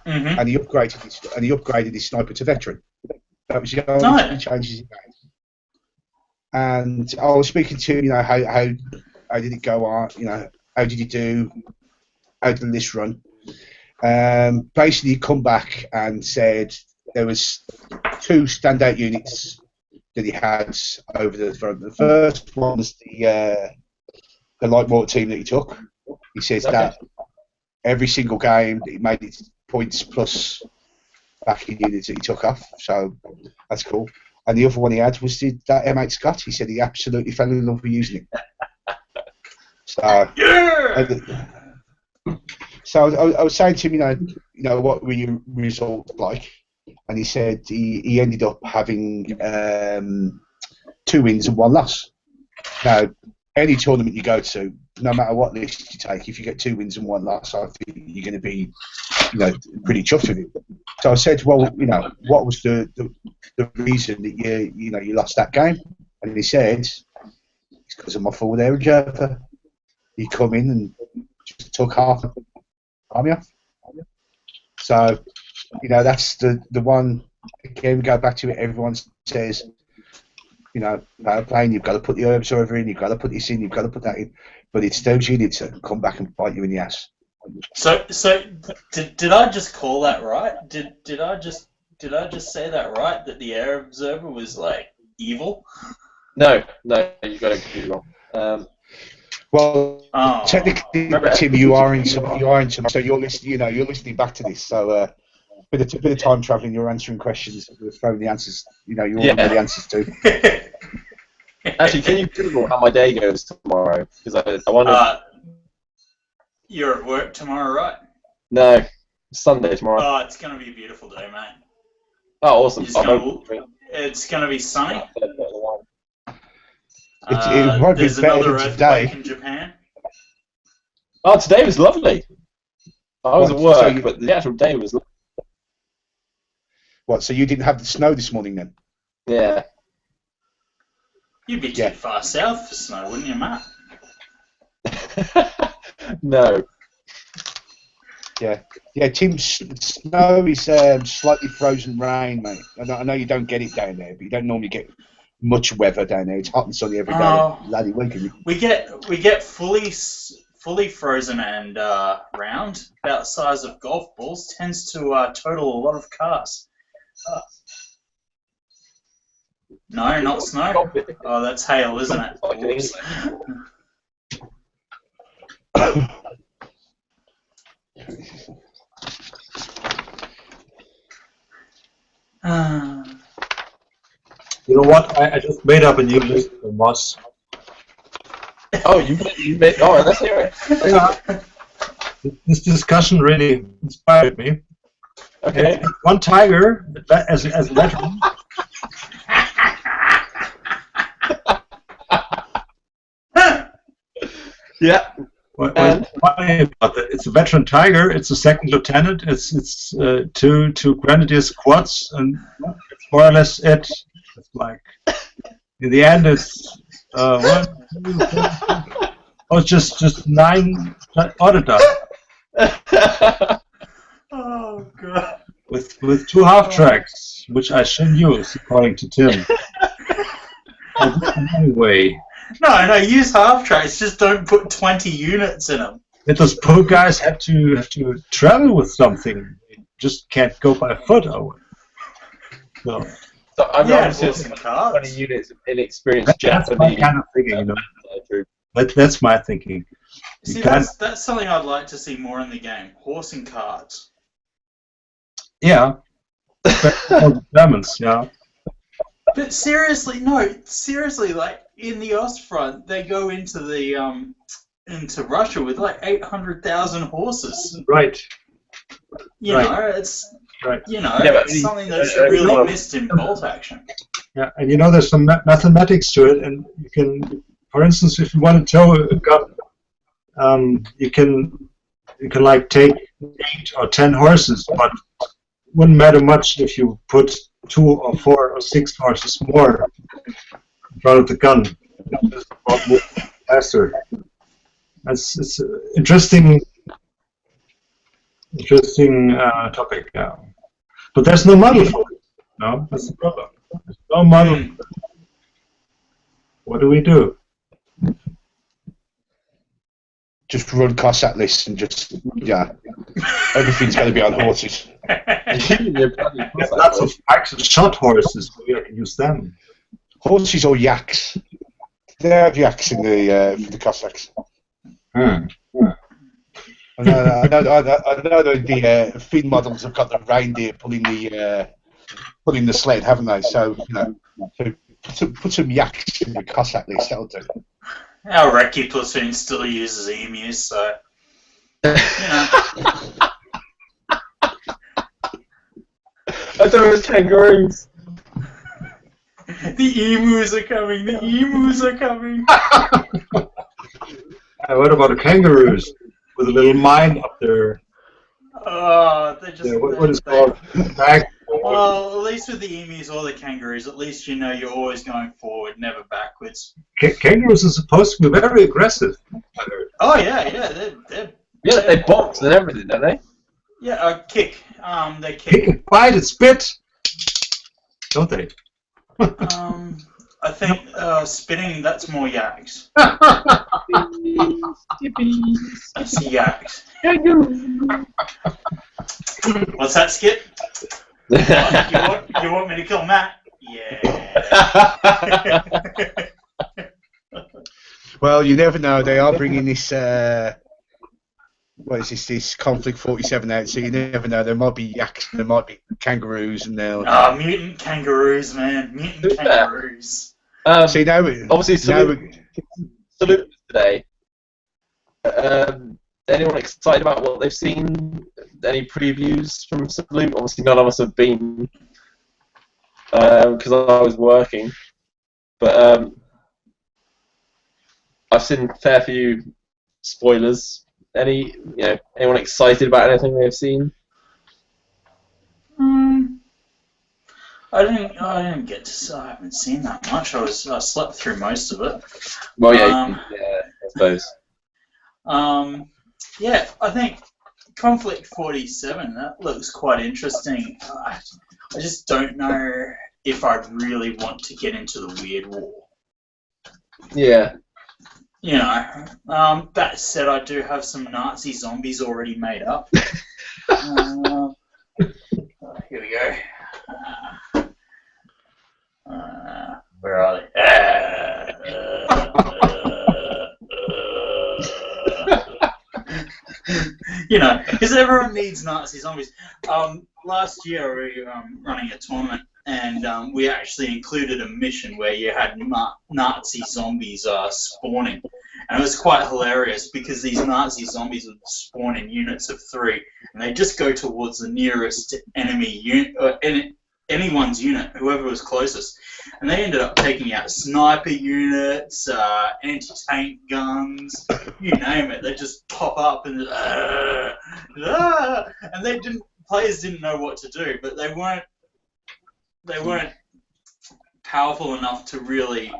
and he upgraded his sniper to veteran. That was the only 2 changes he made. And I was speaking to him, you know, how did it go on? You know, how did he do? How did the list run? Basically, he come back and said there was 2 standout units that he had over the front. The first one was the light mortar team that he took. He says that every single game that he made it points plus backing units that he took off. So that's cool. And the other one he had was that M8 Scott. He said he absolutely fell in love with using it. So I was saying to him, you know, what were your results like? And he said he ended up having 2 wins and 1 loss. Now, any tournament you go to, no matter what list you take, if you get 2 wins and 1 loss, I think you're going to be, you know, pretty chuffed with it. So I said, well, you know, what was the reason that you lost that game? And he said, it's because of my forward air reserve. He come in and just took half the army off. So, you know, that's the one. Again, we go back to it. Everyone says, you know, playing, you've got to put the herbs over in, you've got to put this in, you've got to put that in. But it's those units that come back and bite you in the ass. So did I just call that right? Did I just say that right? That the air observer was like evil? No, you got it completely wrong. Well, technically, Tim, you are in some. So you're listening. You know, you're listening back to this. So bit of time traveling. You're answering questions. We're throwing the answers. You know, you all know the answers too. Actually, can you Google how my day goes tomorrow? Because I wonder. You're at work tomorrow, right? No, Sunday tomorrow. Oh, it's gonna be a beautiful day, mate. Oh, awesome! It's gonna be sunny. It won't be There's better another than today. earthquake in Japan. Oh, today was lovely. I was at work, so but the actual day was lovely. What? So you didn't have the snow this morning then? Yeah. You'd be too far south for snow, wouldn't you, Matt? No. Yeah. Tim's snow is slightly frozen rain, mate. I know you don't get it down there, but you don't normally get much weather down there. It's hot and sunny every day. Bloody weekend. We get fully frozen and round, about the size of golf balls. Tends to total a lot of cars. No, not snow. Oh, that's hail, isn't it? Oops. You know what? I just made up a new list for Moss. Oh, you made. Oh, let's hear it. This discussion really inspired me. Okay. One tiger as a veteran. Yeah. What's funny about that? It's a veteran tiger. It's a second lieutenant. It's two grenadier squads, and it's more or less it. It's like in the end, it's 1, 2, 3, 4. Oh, just 9 auditors. Oh god. With 2 half tracks, which I shouldn't use, according to Tim. Anyway. No, use half tracks. Just don't put 20 units in them. And those poor guys have to travel with something. They just can't go by foot. So I'm some 20 units of inexperienced Japanese. That's my kind of thinking, you know. That's my thinking. See, that's something I'd like to see more in the game. Horse and carts. Yeah. Germans, yeah. But seriously, like in the Ostfront, they go into the into Russia with like 800,000 horses. Right. You know, it's right. You know, it's something that's really missed in bolt action. Yeah, and you know, there's some mathematics to it, and you can, for instance, if you want to tow a gun, you can like take 8 or 10 horses, but it wouldn't matter much if you put 2 or 4 or 6 horses more in front of the gun. It just won't move faster. It's an interesting topic now. But there's no model for it. No, that's the problem. There's no model. What do we do? Just run Cossack lists and just, everything's going to be on horses. There's lots of packs of shot horses. We can use them. Horses or yaks? They have yaks in the Cossacks. Hmm. I know the Finn models have got the reindeer pulling the sled, haven't they? So, so put some yaks in the Cossack list, that'll do. Our recce platoon still uses emus, so, I thought it was kangaroos. The emus are coming, the emus are coming. What about the kangaroos with a little mine up there? Oh, they just... Yeah, what is called back? Well, at least with the emus or the kangaroos, at least you know you're always going forward, never backwards. Kangaroos are supposed to be very aggressive. Oh yeah, they box and everything, don't they? Yeah, kick. They Kick kick. and bite and spit, don't they? I think spitting. That's more yaks. That's yaks. What's that, Skip? You want me to kill Matt? Yeah. Well, you never know. They are bringing this. What is this? This Conflict 47 out. So you never know. There might be yaks. There might be kangaroos, and they'll. Mutant kangaroos, man. Mutant kangaroos. See now. Obviously, salute today. Anyone excited about what they've seen? Any previews from Salute? Obviously, none of us have been because I was working. But I've seen a fair few spoilers. Anyone excited about anything they've seen? I didn't get to. I haven't seen that much. I slept through most of it. Well, yeah, I suppose. Yeah, I think Conflict 47, that looks quite interesting. I just don't know if I really want to get into the Weird War. Yeah. That said, I do have some Nazi zombies already made up. Here we go. Where are they? Because everyone needs Nazi zombies. Last year we were running a tournament, and we actually included a mission where you had Nazi zombies spawning. And it was quite hilarious because these Nazi zombies would spawn in units of 3, and they just go towards the nearest enemy unit, or anyone's unit, whoever was closest. And they ended up taking out sniper units, anti-tank guns, you name it. They just pop up and and players didn't know what to do, but they weren't powerful enough to really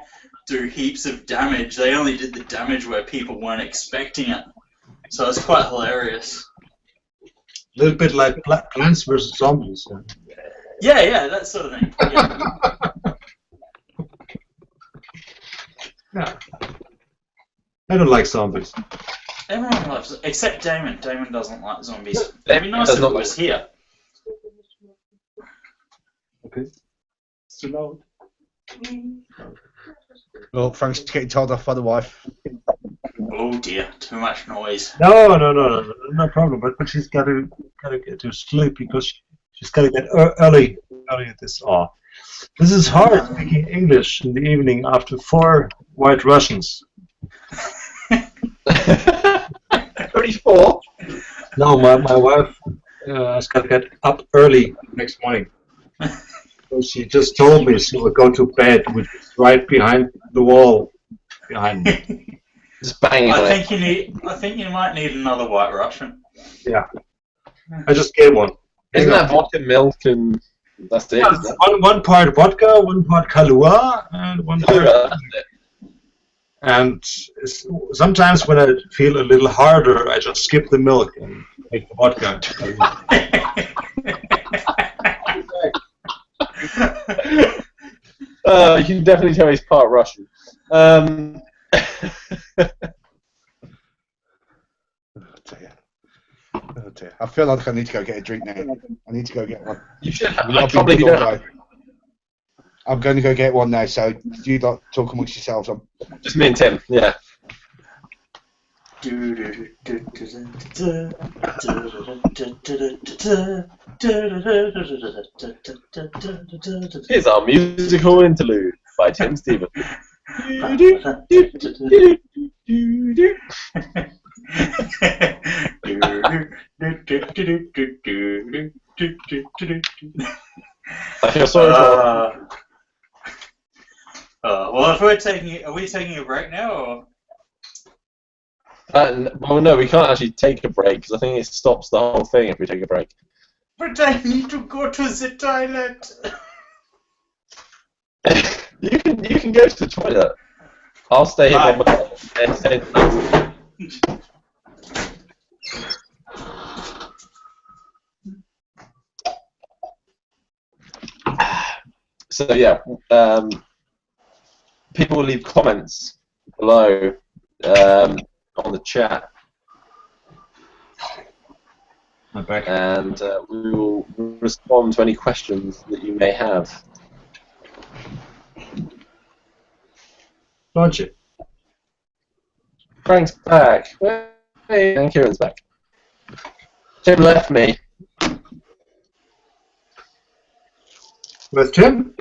do heaps of damage. They only did the damage where people weren't expecting it. So it's quite hilarious. A little bit like Plants vs. Zombies. Yeah, that sort of thing. Yeah. Yeah. I don't like zombies. Everyone loves it, except Damon. Damon doesn't like zombies. It'd be nice if it was here. Okay. It's too loud. Well, thanks for getting told off by the wife. Oh dear, too much noise. No problem. But she's gotta get to sleep because she's gotta get early at this hour. This is hard speaking English in the evening after 4 White Russians. 24. No, my wife has got to get up early next morning. So she just told me she will go to bed, which is right behind the wall behind me. Just banging on it. I think you might need another White Russian. Yeah, I just gave one. Isn't that vodka, milk, and that's it? Yeah, Isn't it? one part vodka, one part Kahlua, and one part. That's it. And sometimes when I feel a little harder, I just skip the milk and make the vodka. You can definitely tell he's part Russian. Oh dear. I feel like I need to go get a drink now. I need to go get one. You should have. I've been Probably good don't all have. day. I'm going to go get one now, so you lot talk amongst yourselves. Just me and Tim, yeah. Here's our musical interlude by Tim Stevens. I feel sorry for well, if we're are we taking a break now, or? well, no, we can't actually take a break because I think it stops the whole thing if we take a break. But I need to go to the toilet. You can go to the toilet. I'll stay here by So yeah, people will leave comments below on the chat, and we will respond to any questions that you may have. Roger. Frank's back. Hey, and Kieran's back. Tim left me. With Tim?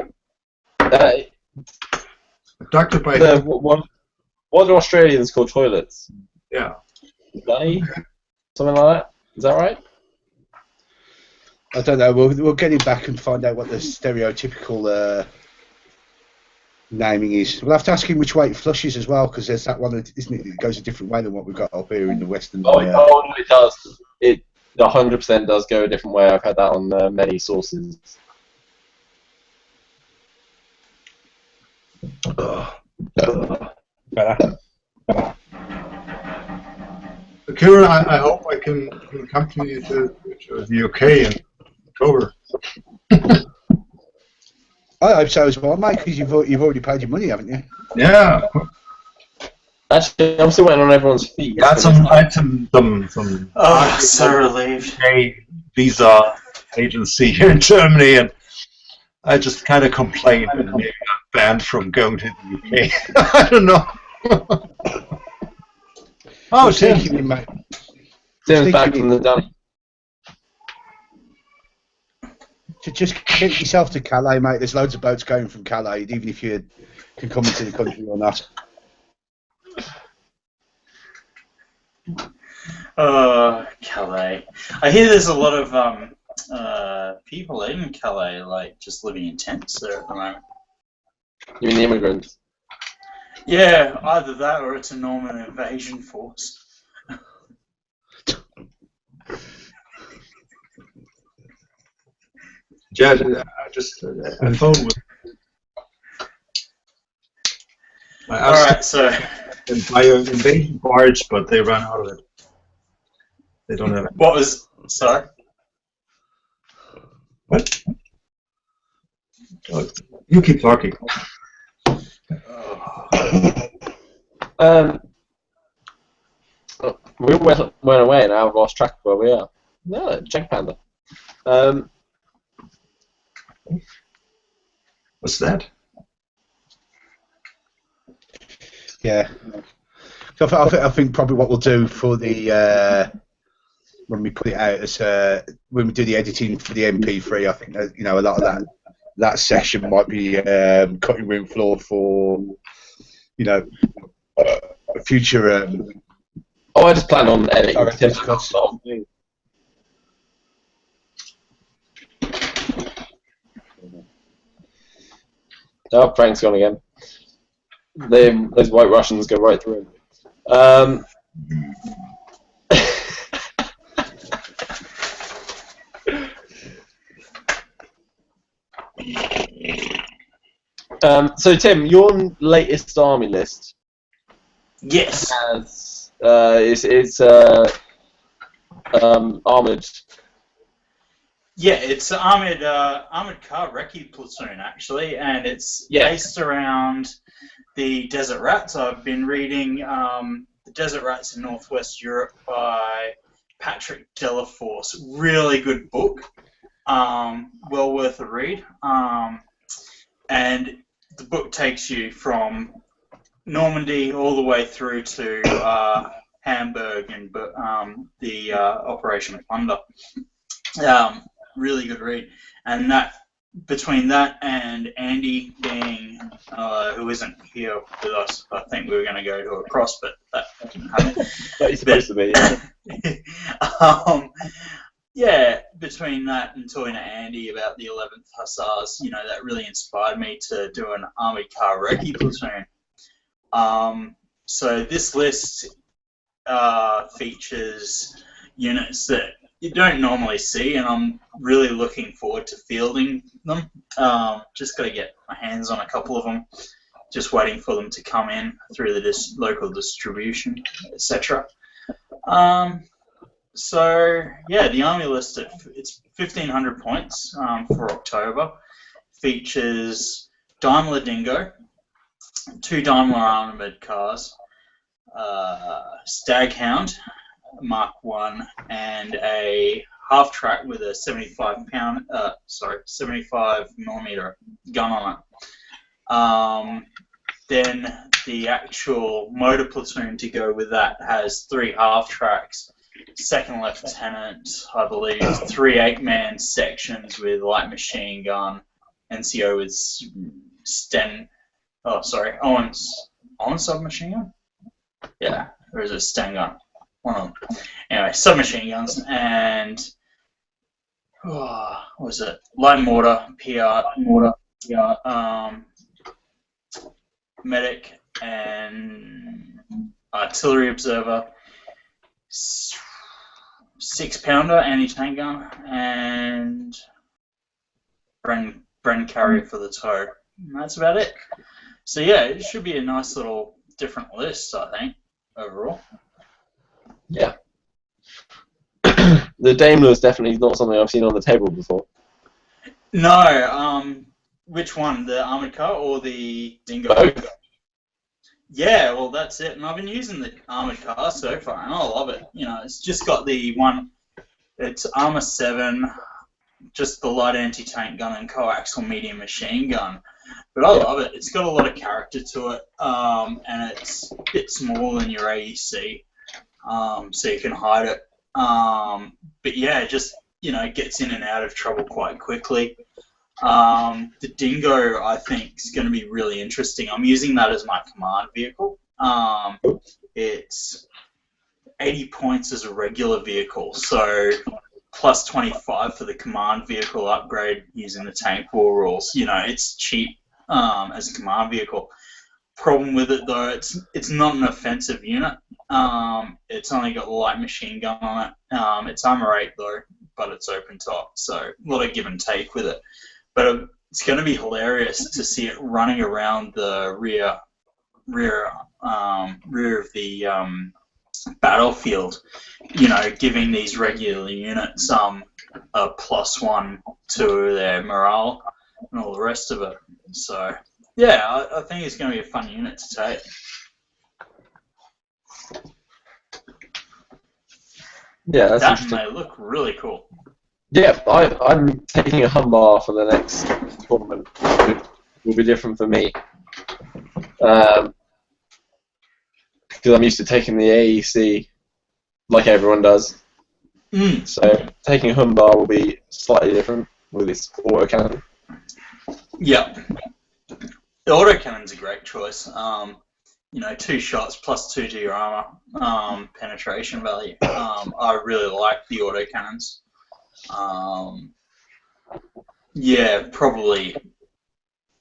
Dr. Biden. What do Australians call toilets? Yeah. Gunny? Something like that? Is that right? I don't know. We'll get him back and find out what the stereotypical naming is. We'll have to ask him which way it flushes as well, because there's that one, isn't it? It goes a different way than what we've got up here in the Western. Oh, no, it does. It 100% does go a different way. I've had that on many sources. Kieran, I hope I can accompany you to the UK in October. I hope so as well, mate, because you've already paid your money, haven't you? Yeah. Actually, I'm still waiting on everyone's feet. Got some from Oh, so relieved. visa agency here in Germany, and I just kind of complained and maybe got banned from going to the UK. I don't know. Oh, Tim. Mate. Tim's back from the dummy. To just get yourself to Calais, mate. There's loads of boats going from Calais, even if you can come into the country or not. Calais. I hear there's a lot of people in Calais, like just living in tents there at the moment. You mean the immigrants? Yeah, either that or it's a Norman invasion force. Yeah, I just I phoned with. I asked Alright, so. them to buy an invasion barge, but they ran out of it. They don't have it. What was. Sorry? What? Oh, you keep talking. We went away and I've lost track of where we are. No, Jack Panda. What's that? Yeah. So I think probably what we'll do for the when we put it out as when we do the editing for the MP3, I think that, a lot of that session might be cutting room floor for future. I just plan on editing director's cuts. Oh, Frank's gone again. Those white Russians go right through him. So Tim, your latest army list. Yes. Has it's armored. Yeah, it's armored car recce platoon actually, and it's based around the Desert Rats. I've been reading The Desert Rats in Northwest Europe by Patrick Delaforce. Really good book. Well worth a read. And the book takes you from Normandy all the way through to Hamburg and the Operation Plunder. Really good read. And that between that and Andy being who isn't here with us, I think we were going to go to a cross, but that didn't happen. But he's supposed to be. Yeah, between that and talking to Andy about the 11th Hussars, that really inspired me to do an armoured car recce platoon. So this list features units that you don't normally see, and I'm really looking forward to fielding them. Just got to get my hands on a couple of them. Just waiting for them to come in through the local distribution, etc. So yeah, the army list it's 1,500 points for October. Features Daimler Dingo, 2 Daimler armoured cars, Staghound Mark 1, and a half track with a 75mm gun on it. Then the actual motor platoon to go with that has 3 half tracks, second lieutenant, I believe, 3 8-man sections with light machine gun, NCO with Owens submachine gun? Yeah, or is it Sten gun? One of them. Anyway, submachine guns and what was it? Light mortar, PR, medic and artillery observer, 6-pounder anti-tank gun, and Bren carrier for the tow. And that's about it. So yeah, it should be a nice little different list, I think, overall. Yeah. The Daimler is definitely not something I've seen on the table before. No, which one? The armoured car or the Dingo? Both. Yeah, well, that's it. And I've been using the armoured car so far, and I love it. It's just got the one. It's Armour 7, just the light anti-tank gun and coaxial medium machine gun. But I love it. It's got a lot of character to it, and it's a bit smaller than your AEC, so you can hide it. But yeah, it just gets in and out of trouble quite quickly. The Dingo, I think, is going to be really interesting. I'm using that as my command vehicle. It's 80 points as a regular vehicle, so plus 25 for the command vehicle upgrade using the tank war rules. It's cheap as a command vehicle. Problem with it though, it's not an offensive unit. It's only got light machine gun on it. It's armor 8 though, but it's open top, so a lot of give and take with it. But it's going to be hilarious to see it running around the rear of the battlefield, giving these regular units a +1 to their morale and all the rest of it. So yeah, I think it's going to be a fun unit to take. Yeah, that's that interesting. May look really cool. Yeah, I'm taking a Humbar for the next tournament. It will be different for me. because I'm used to taking the AEC like everyone does. So taking a Humbar will be slightly different with its autocannon. Yeah. The autocannon's a great choice. 2 shots plus 2 armor, penetration value. I really like the autocannons. Probably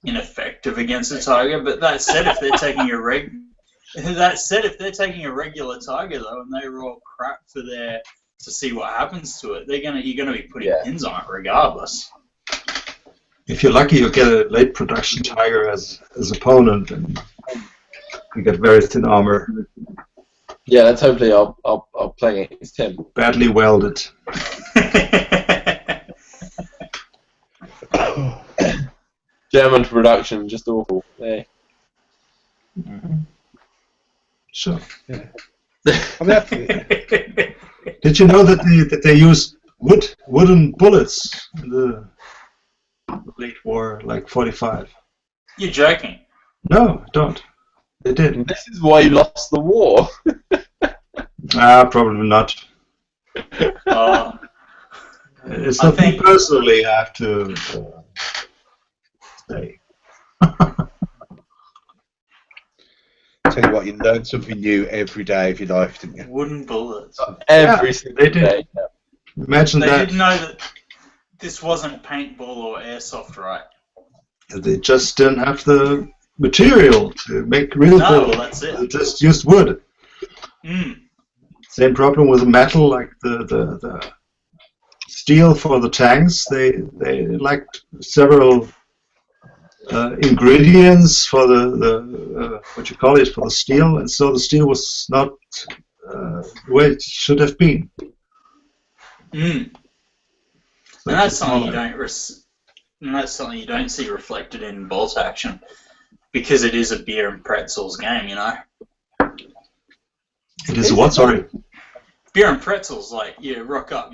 ineffective against a tiger. But that said, if they're taking a regular tiger though, and they roll crap to see what happens to it, you're gonna be putting pins on it regardless. If you're lucky, you'll get a late production tiger as opponent, and you get very thin armor. Yeah, let's hopefully I'll play against him. Badly welded. German production, just awful. Hey. So. Yeah. Did you know that they use wooden bullets in the late war, like 45? You're joking? No, I don't. They did. This is why you lost the war. Probably not. It's something personally I have to say. Tell you what, you learn something new every day of your life, didn't you? Wooden bullets. Every single day. Imagine they that. They didn't know that this wasn't paintball or airsoft, right? They just didn't have the material to make real bullets. Well, that's it. They just used wood. Same problem with metal, like the steel for the tanks. They lacked several ingredients for the for the steel, and so the steel was not the way it should have been. And that's something you don't see reflected in bolt action, because it is a beer and pretzels game, you know. It is a what? Sorry. Beer and pretzels, like rock up.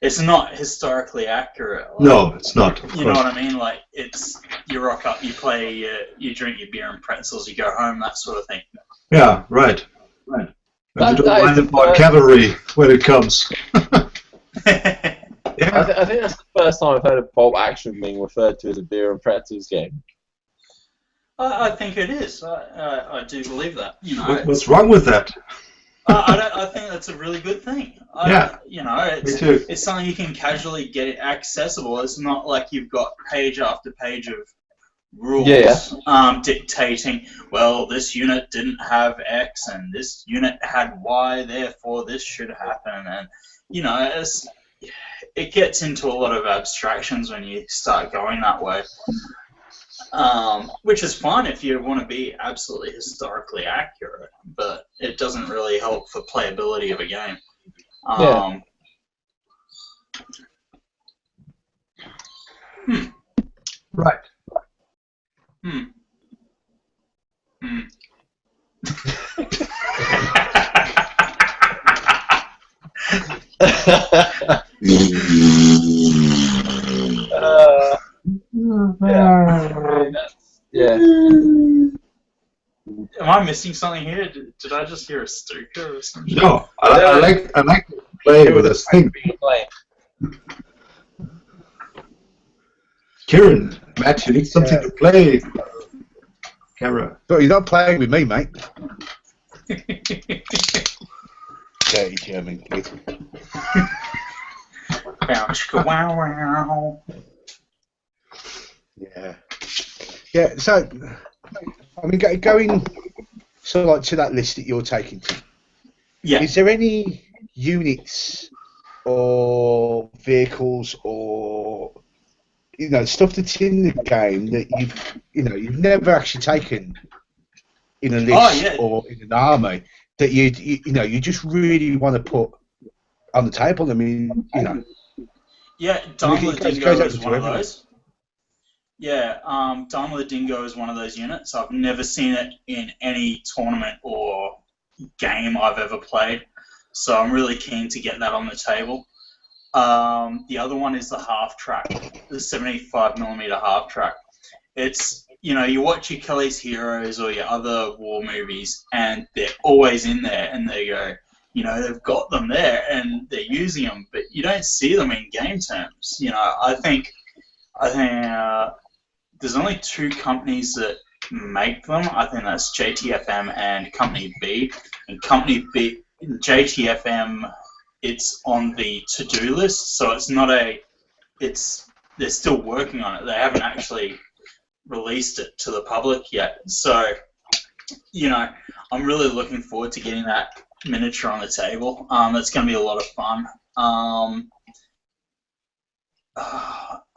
It's not historically accurate. Like, no, it's not. You know what I mean? Like you rock up, you play, you drink your beer and pretzels, you go home, that sort of thing. Yeah, right. Right. But you don't mind about cavalry when it comes. Yeah. I think that's the first time I've heard of bolt action being referred to as a beer and pretzels game. I think it is. I do believe that. You know, what's wrong with that? I think that's a really good thing. You know, it's something you can casually get it accessible. It's not like you've got page after page of rules dictating, well, this unit didn't have X and this unit had Y, therefore this should happen. And, you know, it gets into a lot of abstractions when you start going that way. Which is fine if you want to be absolutely historically accurate, but it doesn't really help for playability of a game. Right. Yeah. Am I missing something here? Did I just hear a Stuka or something? No, I like to play with this thing. Kieran, Matt, you need something to play. Camera. But you're not playing with me, mate. Dirty German kid. Wow. Yeah. So, I mean, going to that list that you're taking to. Yeah. Is there any units or vehicles or stuff that's in the game that you've never actually taken in a list or in an army that you just really want to put on the table? I mean, Yeah, Daimler Dingo is one of those. Yeah, Daimler Dingo is one of those units. I've never seen it in any tournament or game I've ever played, so I'm really keen to get that on the table. The other one is the half track, the 75mm half track. It's you watch your Kelly's Heroes or your other war movies, and they're always in there, and they go, they've got them there, and they're using them, but you don't see them in game terms. I think there's only two companies that make them. I think that's JTFM and Company B. And Company B, JTFM, it's on the to-do list, so it's not they're still working on it. They haven't actually released it to the public yet. So, I'm really looking forward to getting that miniature on the table. It's going to be a lot of fun.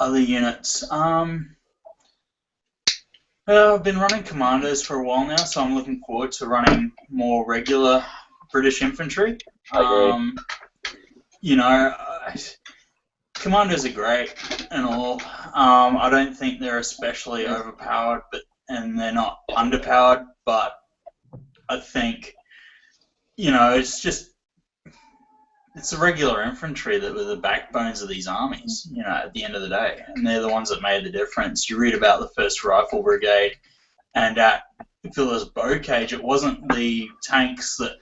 Other units. I've been running commandos for a while now, so I'm looking forward to running more regular British infantry. Commandos are great and all. I don't think they're especially overpowered, and they're not underpowered, but I think, it's the regular infantry that were the backbones of these armies, at the end of the day. And they're the ones that made the difference. You read about the 1st Rifle Brigade, and at Villa's Bocage, it wasn't the tanks that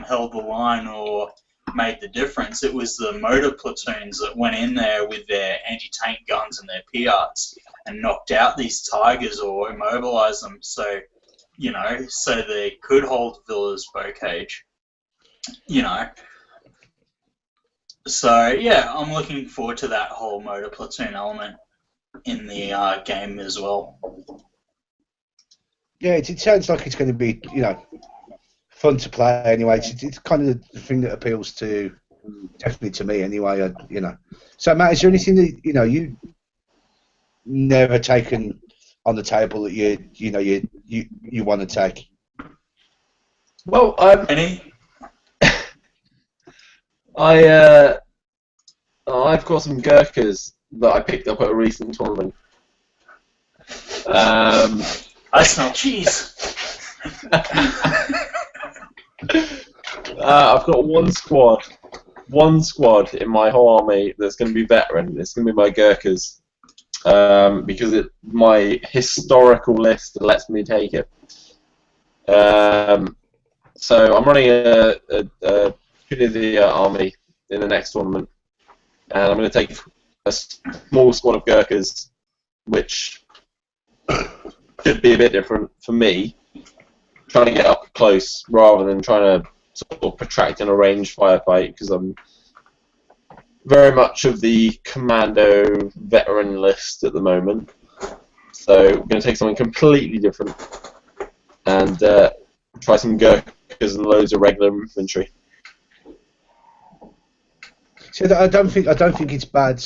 held the line or made the difference. It was the motor platoons that went in there with their anti-tank guns and their PRs and knocked out these Tigers or immobilized them so they could hold Villa's Bocage. So, yeah, I'm looking forward to that whole motor platoon element in the game as well. Yeah, it sounds like it's going to be, fun to play anyway. It's kind of the thing that appeals to, definitely to me anyway, So, Matt, is there anything that, you never taken on the table that you want to take? Well, Any? I've got some Gurkhas that I picked up at a recent tournament. I smell cheese. I've got one squad in my whole army that's going to be veteran. It's going to be my Gurkhas, because my historical list lets me take it. So I'm running a Tunisia army in the next tournament, and I'm going to take a small squad of Gurkhas, which should be a bit different for me, trying to get up close rather than trying to sort of protract in a ranged firefight, because I'm very much of the commando veteran list at the moment. So we're going to take something completely different and try some Gurkhas and loads of regular infantry. So I don't think it's bad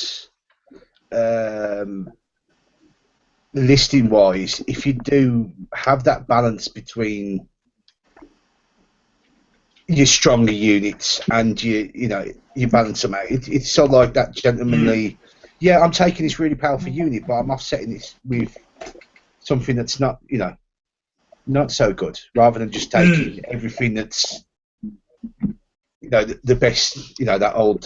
listing wise if you do have that balance between your stronger units and you balance them out. It's sort of like that gentlemanly. Yeah, I'm taking this really powerful unit, but I'm offsetting this with something that's not not so good, rather than just taking everything that's the best, that old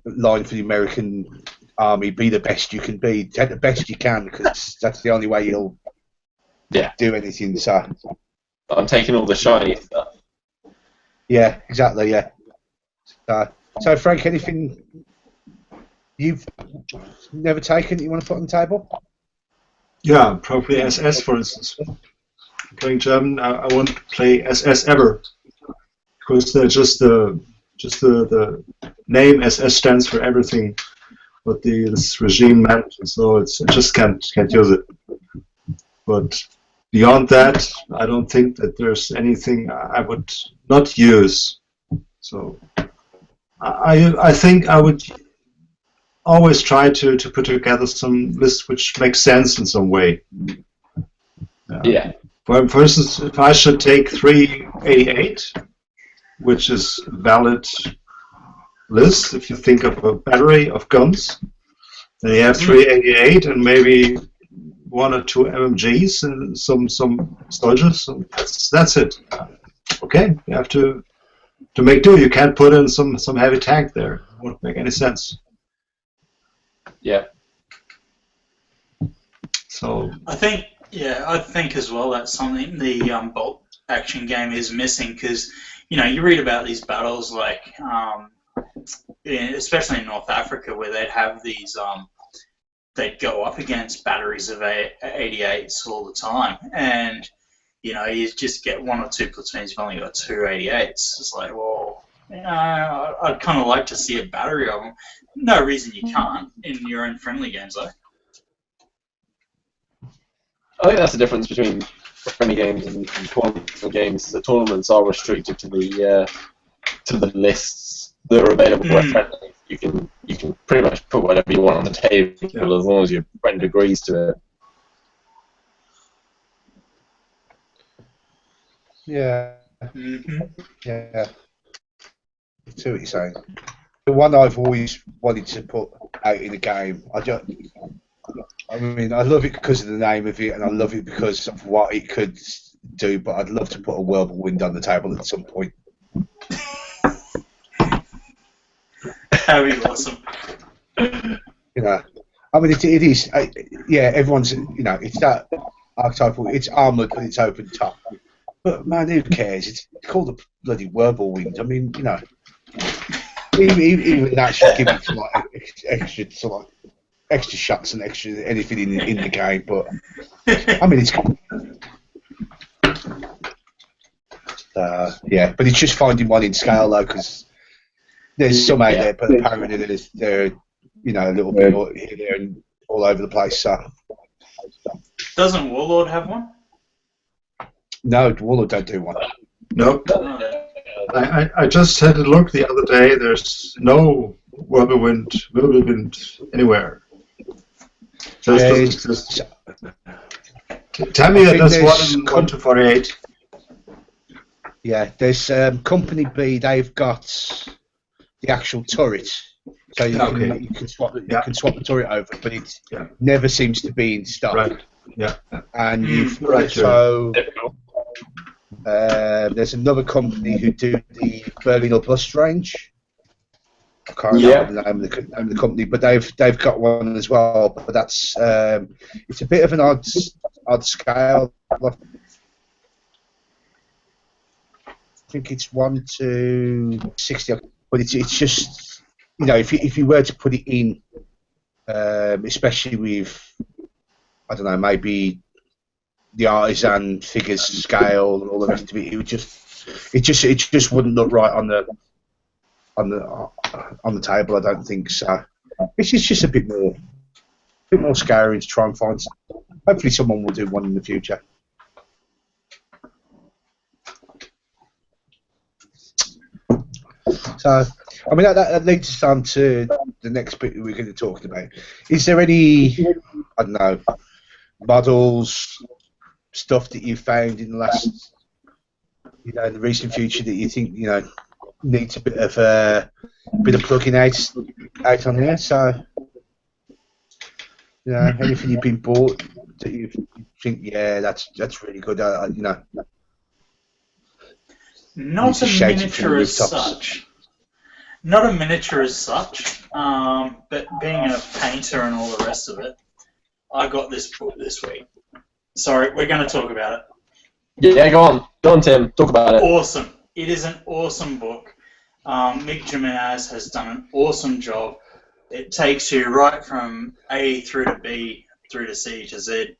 line for the American army: be the best you can be. Take the best you can, because that's the only way you'll do anything. So I'm taking all the shiny stuff. Yeah, exactly. Yeah. So Frank, anything you've never taken that you want to put on the table? Yeah, probably SS, for instance. Playing German, I won't play SS ever, because just the name SS stands for everything what this regime meant, so I just can't use it. But beyond that, I don't think that there's anything I would not use. So I think I would always try to put together some list which makes sense in some way. Yeah. For instance, if I should take 388, which is a valid list, if you think of a battery of guns, then you have 388 and maybe 1 or 2 MMGs and some soldiers. So that's it. Okay, you have to make do. You can't put in some heavy tank there. It won't make any sense. Yeah. So I think as well that's something the bolt action game is missing, because you read about these battles like especially in North Africa where they'd have these they'd go up against batteries of 88s all the time, and you just get one or two platoons, you've only got two 88s. It's like, well, I'd kind of like to see a battery of them. No reason you can't in your own friendly games, though. I think that's the difference between friendly games and tournament games. The tournaments are restricted to the lists that are available for friendly. You can pretty much put whatever you want on the table as long as your friend agrees to it. Yeah. Mm-hmm. Yeah. I see what you're saying. The one I've always wanted to put out in a game, I love it because of the name of it, and I love it because of what it could do, but I'd love to put a whirlwind on the table at some point. That'd be awesome. It is. Everyone's. It's that archetypal. It's armoured, but it's open top. But man, who cares? It's called the bloody whirlwind. I mean, even that should give it some extra shots and extra anything in the game. But it's cool. But it's just finding one in scale though, because there's some out there, but apparently they're a little bit here, there, and all over the place. So doesn't Warlord have one? No, Warlord don't do one. No. I just had a look the other day. There's no whirlwind anywhere. Just Tamiya does one in 1-48. Yeah, there's Company B. They've got the actual turret, so you can swap the turret over, but it never seems to be in stock. Right. Yeah. And you've also there's another company who do the Berliner Bus range. I can't remember the name of the company, but they've got one as well. But that's it's a bit of an odd scale. I think it's 1-60, but it's just if you were to put it in, especially with maybe the artisan figures scale and all the rest of it, it just wouldn't look right on the table. I don't think so. It's just a bit more scary to try and find. Hopefully, someone will do one in the future. So, that leads us on to the next bit we're going to talk about. Is there any, models, stuff that you've found in the last, in the recent future that you think, needs a bit of plugging out on here? So, anything you've been bought that you think, that's really good, Not a miniature as such. Not a miniature as such, but being a painter and all the rest of it, I got this book this week. Sorry, we're going to talk about it. Yeah, go on, Tim, talk about it. Awesome. It is an awesome book. Mick Jimenez has done an awesome job. It takes you right from A through to B, through to C to Z,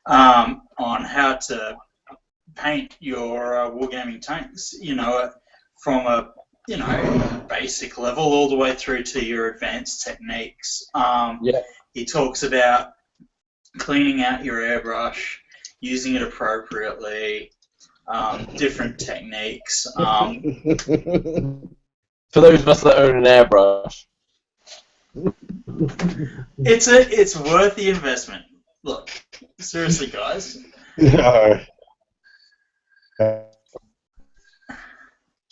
on how to paint your wargaming tanks, from a basic level all the way through to your advanced techniques. He talks about cleaning out your airbrush, using it appropriately, different techniques. For those of us that own an airbrush, it's worth the investment. Look, seriously, guys. No.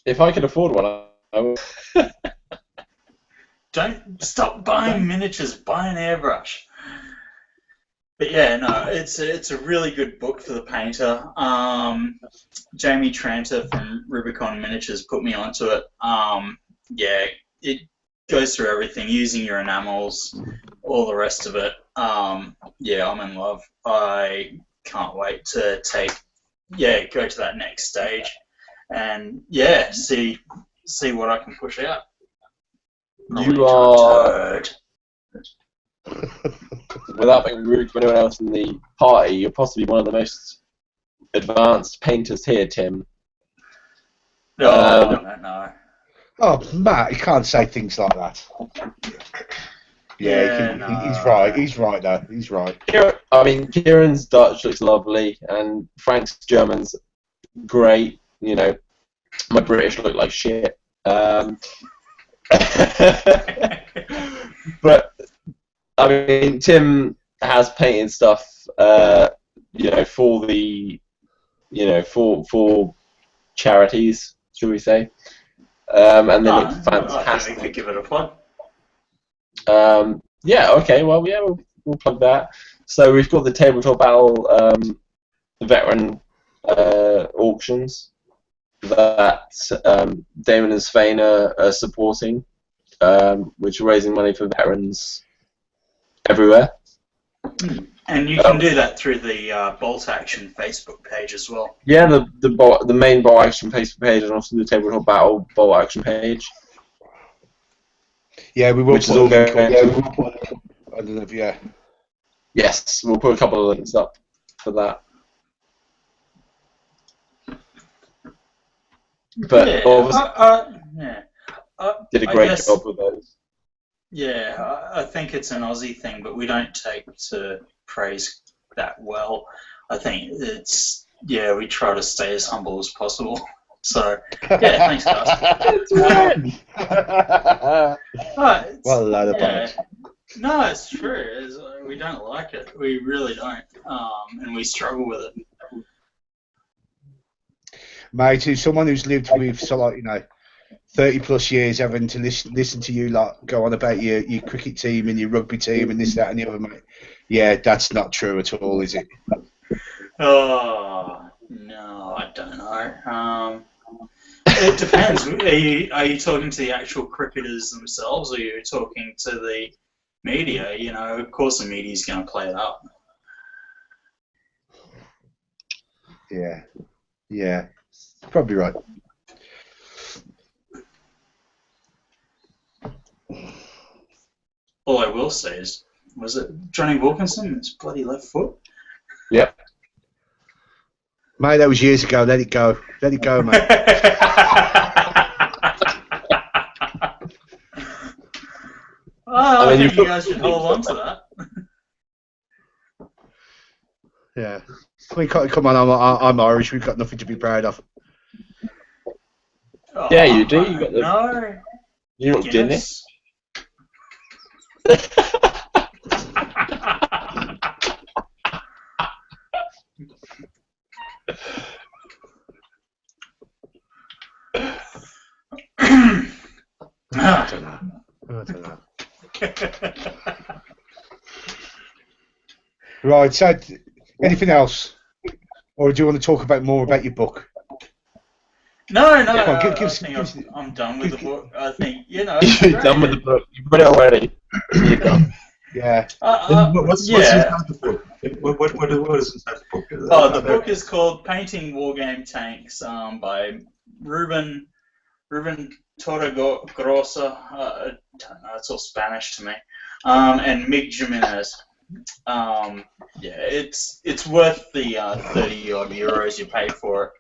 If I could afford one, I would. Don't stop buying miniatures. Buy an airbrush. But yeah, no, it's a really good book for the painter. Jamie Tranter from Rubicon Miniatures put me onto it. goes through everything, using your enamels, all the rest of it. Yeah, I'm in love. I can't wait to go to that next stage, and see what I can push out. You are, without being rude to anyone else in the party, you're possibly one of the most advanced painters here, Tim. No, I don't know. Oh, Matt, you can't say things like that. He's right. He's right, though. He's right. I mean, Kieran's Dutch looks lovely, and Frank's German's great. You know, my British look like shit. But I mean, Tim has painted stuff, for charities, should we say? And they look fantastic. I think we could give it a plug. Okay. Well, we'll plug that. So we've got the Tabletop Battle veteran auctions that Damon and Svein are supporting, which are raising money for veterans everywhere. And you can do that through the Bolt Action Facebook page as well. Yeah, the main Bolt Action Facebook page and also the Tabletop Battle Bolt Action page. Yeah, we will put a link up. Yeah, we'll put a link up. I don't know if, Yes, we'll put a couple of links up for that. But did a great job with those. Yeah, I think it's an Aussie thing, but we don't take to praise that well. I think we try to stay as humble as possible. So, thanks, guys. Well, a load of bollocks. No, it's true. We don't like it. We really don't. And we struggle with it. Mate, who's someone who's lived with 30 plus years, having to listen to you go on about your cricket team and your rugby team and this, that, and the other, mate. Yeah, that's not true at all, is it? Oh no, I don't know. It depends. Are you talking to the actual cricketers themselves, or are you talking to the media? Of course, the media's going to play it up. Yeah, probably right. All I will say is, was it Johnny Wilkinson? His bloody left foot. Yep. Mate, that was years ago. Let it go. Let it go, mate. I think you guys should hold on to that. Yeah. I mean, come on, I'm Irish. We've got nothing to be proud of. Yeah, you do. You got the. No. You're not Guinness. I don't know. Right, so anything else? Or do you want to talk more about your book? No. I'm done with the book. I think, You're done with the book. You've read it already. You're done. Yeah. What's inside the book? What is inside the book? The book is called Painting Wargame Tanks by Ruben Torregrosa. I don't know, it's all Spanish to me. And Mig Jimenez. It's worth the 30 odd euros you pay for it.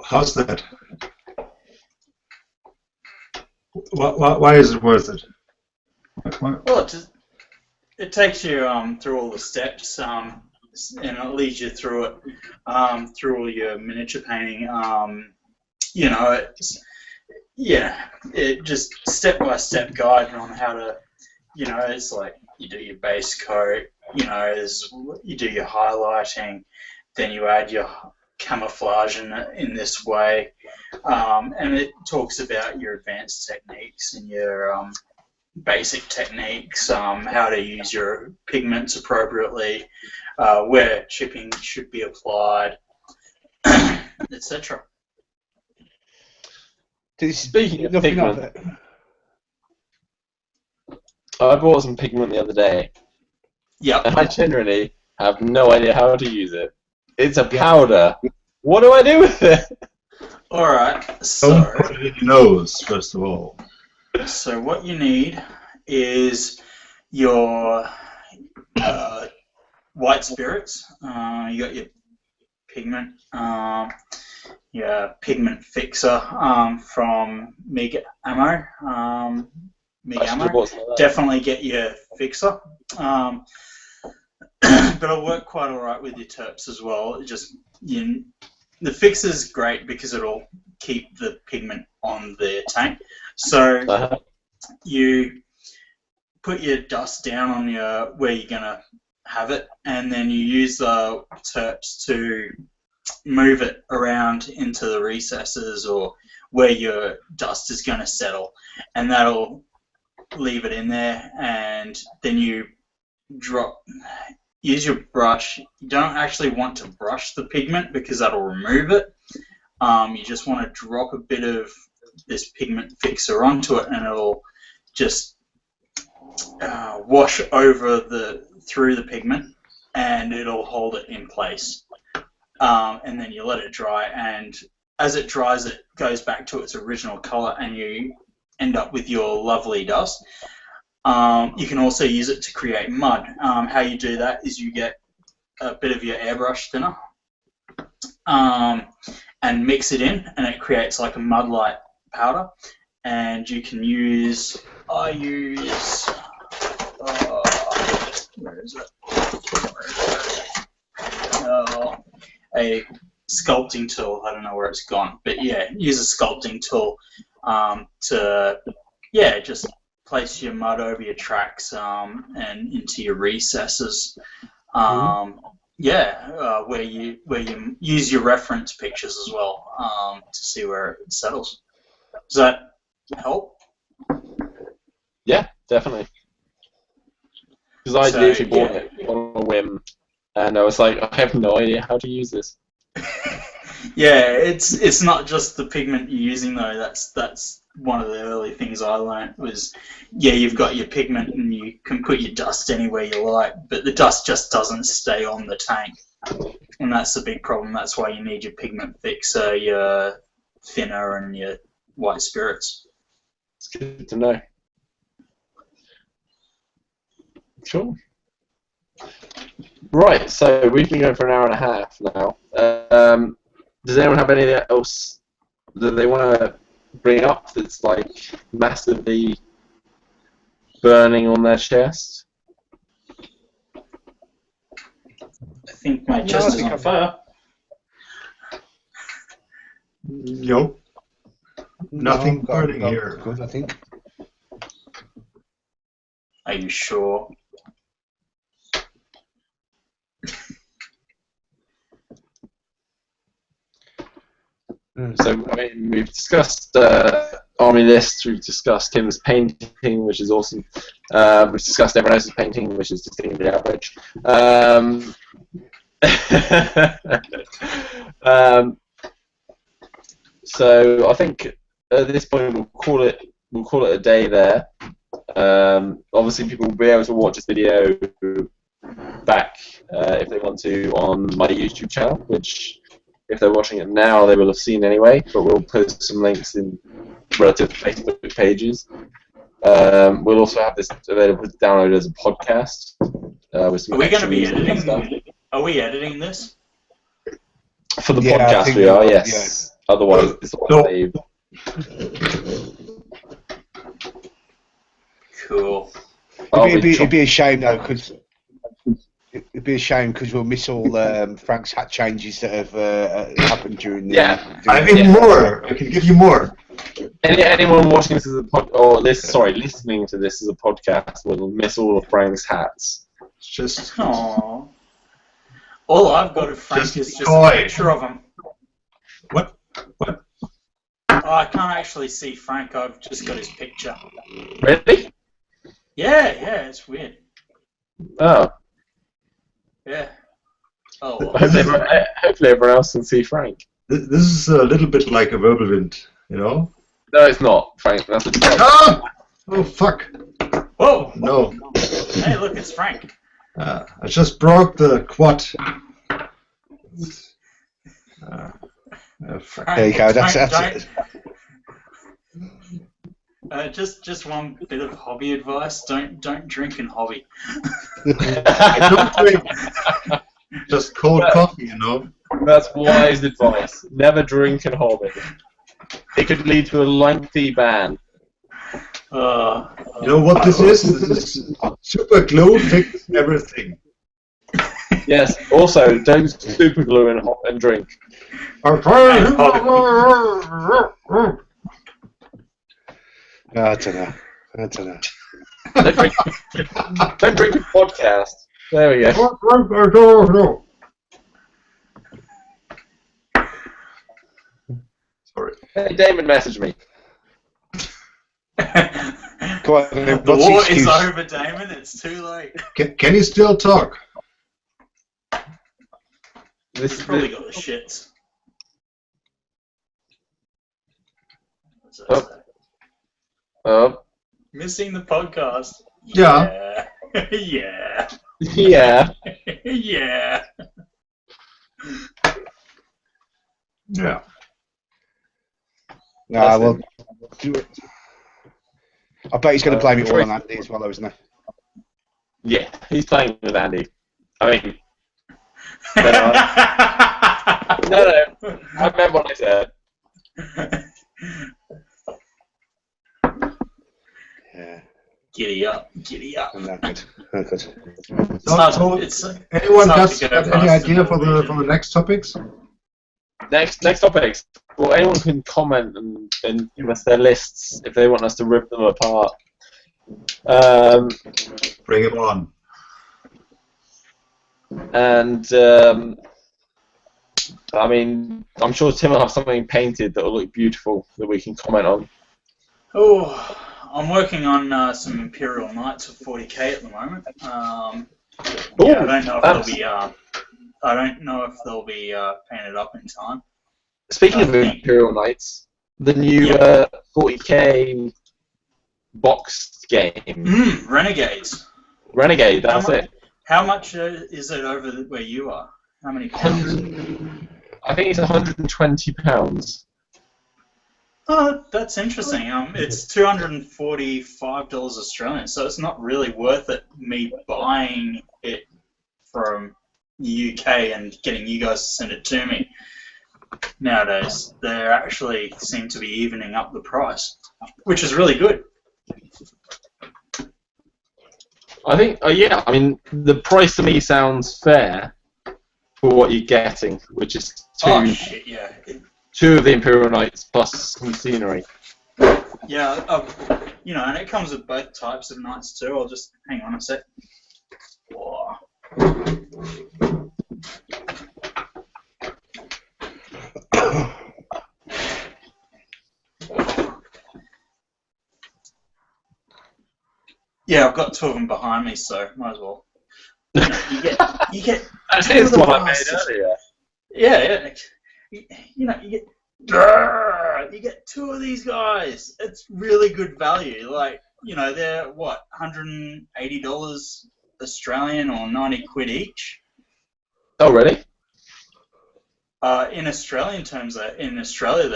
How's that? Why is it worth it? Well, it takes you through all the steps, and it leads you through it, through all your miniature painting. It just step-by-step guide on how to, it's like you do your base coat, you do your highlighting, then you add your camouflage in this way, and it talks about your advanced techniques and your basic techniques, how to use your pigments appropriately, where chipping should be applied, etc. Speaking of pigment, I bought some pigment the other day, Yep. and I generally have no idea how to use it. It's a powder. What do I do with it? Alright, Don't so put it in your nose, first of all. what you need is your white spirits. You got your pigment, your pigment fixer from MIG Ammo. MIG Ammo. Definitely get your fixer. But it'll work quite alright with your terps as well. The fixer's great because it'll keep the pigment on the tank. So you put your dust down on where you're gonna have it, and then you use the terps to move it around into the recesses or where your dust is gonna settle, and that'll leave it in there. And then you use your brush. You don't actually want to brush the pigment because that'll remove it. You just want to drop a bit of this pigment fixer onto it, and it'll just wash over through the pigment, and it'll hold it in place. And then you let it dry, and as it dries, it goes back to its original color, and you end up with your lovely dust. You can also use it to create mud. How you do that is you get a bit of your airbrush thinner and mix it in, and it creates like a mud-like powder. And you can use, where is it? A sculpting tool. I don't know where it's gone, but yeah, use a sculpting tool to just place your mud over your tracks and into your recesses. Where you use your reference pictures as well to see where it settles. Does that help? Yeah, definitely. Because I literally bought it on a whim, and I was like, I have no idea how to use this. Yeah, it's not just the pigment you're using though. That's one of the early things I learned was, you've got your pigment and you can put your dust anywhere you like, but the dust just doesn't stay on the tank, and that's the big problem. That's why you need your pigment fixer, your thinner, and your white spirits. It's good to know. Sure. Right, so we've been going for an hour and a half now. Does anyone have anything else that they want to bring up that's like massively burning on their chest? I think my chest is on fire. Nope. Nothing burning here. Good, I think. Are you sure? So, I mean, we've discussed army lists, we've discussed Tim's painting, which is awesome. We've discussed everyone else's painting, which is distinctly average. So I think at this point we'll call it a day there. Obviously, people will be able to watch this video back if they want to on my YouTube channel, which, if they're watching it now, they will have seen anyway, but we'll post some links in relative Facebook pages. We'll also have this available to download as a podcast. With some Are we going to be editing? Stuff. Are we editing this? For the podcast, we are, yes. Yeah. Otherwise, it's all saved. Cool. It'd be a shame though, because it'd be a shame because we'll miss all Frank's hat changes that have happened during the. Yeah, I have even more. I can give you more. Anyone watching this as a listening to this as a podcast will miss all of Frank's hats. Just. Aww. All I've got of Frank is just a picture of him. What? Oh, I can't actually see Frank. I've just got his picture. Really? Yeah, it's weird. Oh. Yeah. Oh. Well. Hopefully everyone else can see Frank. This is a little bit like a whirlwind, you know? No, it's not, Frank. That's a joke. Ah! Oh, fuck. Whoa! No. Hey, look, it's Frank. I just broke the quad. Frank, There you go. That's just one bit of hobby advice: don't drink in hobby. I don't drink. Just cold coffee, you know. That's wise advice. Never drink and hobby. It could lead to a lengthy ban. You know what this is? This is super glue fixes everything. Yes. Also, don't super glue and drink. I don't know. Don't drink a podcast. There we go. Sorry. Hey, Damon messaged me. Go on, The what's the war excuse? is over, Damon. It's too late. Can you still talk? This He's is probably got the shits. What's that Oh. say? Missing the podcast. Yeah. Yeah. yeah. Yeah. Yeah. Nah, well, do it. I bet he's going to blame it all on Andy as well, though, isn't he? Yeah, he's playing with Andy. I mean, no, I meant what I said. Yeah. Giddy up. Giddy up. No good. No good. So, anyone got any idea for the next topics? Next topics. Well, anyone can comment and give us their lists if they want us to rip them apart. Bring it on. And I mean, I'm sure Tim will have something painted that will look beautiful that we can comment on. Oh, I'm working on some Imperial Knights for 40k at the moment. Yeah, I don't know if they'll be. I don't know if they'll be painted up in time. Speaking of Imperial Knights, the new 40k boxed game. Renegades. Renegade, that's it. How much is it over where you are? How many pounds? I think it's £120. Oh, that's interesting. It's $245 Australian, so it's not really worth it me buying it from the UK and getting you guys to send it to me. Nowadays, they actually seem to be evening up the price, which is really good. I think, yeah, I mean, the price to me sounds fair for what you're getting, which is two of the Imperial Knights plus some scenery. Yeah, and it comes with both types of knights too. I'll just hang on a sec. Whoa. Yeah, I've got two of them behind me, so might as well. You get. That's what I made earlier. Yeah. You get two of these guys. It's really good value. Like, they're what, $180 Australian or 90 quid each. Oh, really? In Australian terms, in Australia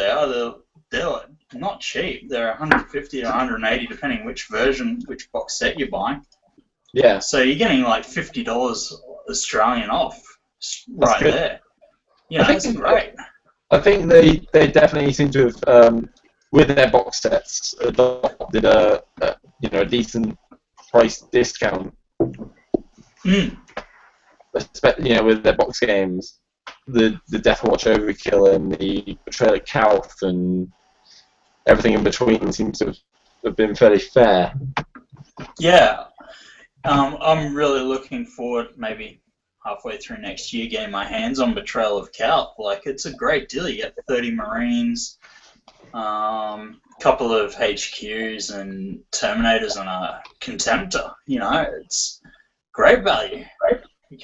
they're not cheap. They're 150 to 180 depending which box set you're buying. Yeah. So you're getting like $50 Australian off right there. That's great. I think they definitely seem to have, with their box sets, adopted a decent price discount. With their box games. The Death Watch Overkill and the Betrayal at Calth and everything in between seems to have been fairly fair. Yeah. I'm really looking forward, maybe halfway through next year, getting my hands on Betrayal of Calth. Like, it's a great deal. You get 30 Marines, couple of HQs and Terminators and a Contemptor. It's great value.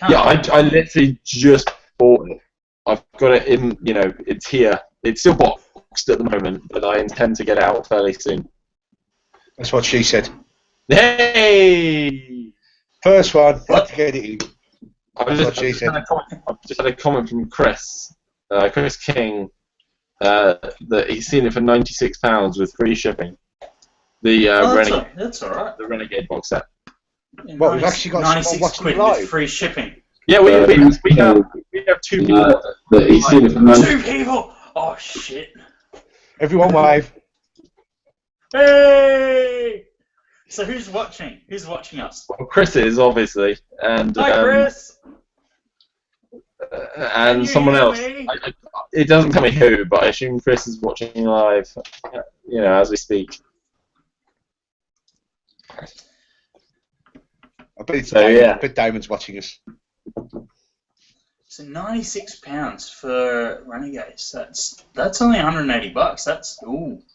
Yeah, I literally just bought it. I've got it in, it's here. It's still boxed at the moment, but I intend to get it out fairly soon. That's what she said. Hey! First one, had to get it in. I've just had a comment from Chris King, that he's seen it for £96 with free shipping. The that's all right. The Renegade box set. Well, we've actually got 96 quid with free shipping. Yeah, we have two people. That he's seen it for 2 people. Oh shit! Everyone wave. Hey! So who's watching? Who's watching us? Well, Chris is obviously, and Hi, Chris. And someone else. It doesn't tell me who, but I assume Chris is watching live. As we speak. I bet it's Damon. I bet Damon's watching us. So £96 for Renegades. That's only $180.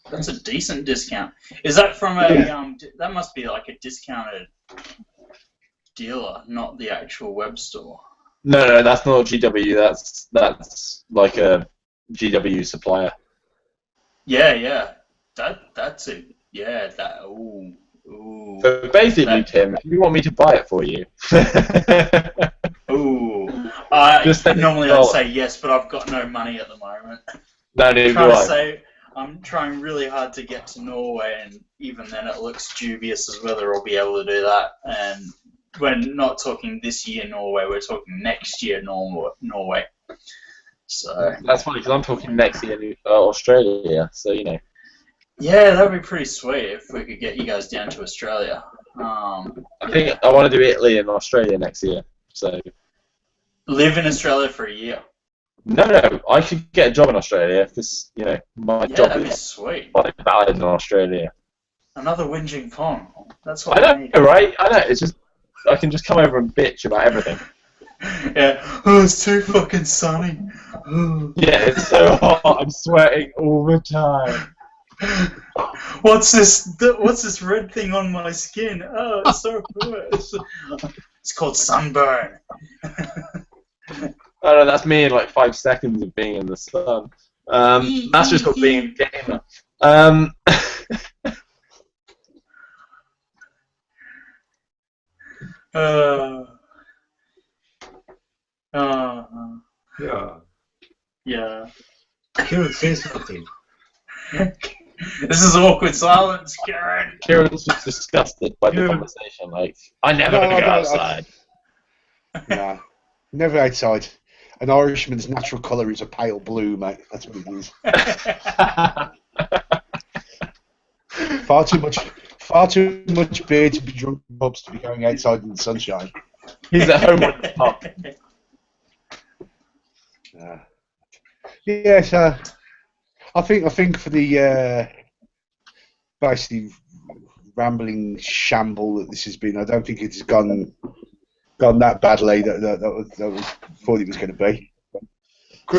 That's a decent discount. Is that from a that must be like a discounted dealer, not the actual web store. No, that's not GW. That's like a GW supplier. Yeah. That's it. Yeah, that. Ooh. So basically, Tim, if you want me to buy it for you. Ooh. Normally I'd say yes, but I've got no money at the moment. No, neither do I. I'm trying really hard to get to Norway, and even then it looks dubious as whether I'll be able to do that. And we're not talking this year Norway, we're talking next year Norway. So that's funny because I'm talking next year Australia. So Yeah, that'd be pretty sweet if we could get you guys down to Australia. I think I want to do Italy and Australia next year. So live in Australia for a year. No, I could get a job in Australia because my job that'd be sweet. Valid in Australia. Another whinging con. That's what I know, right? I know. It's just I can just come over and bitch about everything. Yeah. Oh, it's too fucking sunny. Yeah, it's so hot. I'm sweating all the time. What's this red thing on my skin? Oh, it's so good. It's called sunburn. Oh no, that's me in like 5 seconds of being in the sun. That's just called being a gamer. Yeah. Kieran, say something. This is awkward silence, Kieran. Kieran's just disgusted by the conversation. Like, I never go outside. Nah, never outside. An Irishman's natural colour is a pale blue, mate. That's what it is. Far too much beer to be drunk in pubs to be going outside in the sunshine. He's at home with the pub. Yes, I think for the basically rambling shamble that this has been, I don't think it has gone that badly that thought it was going to be.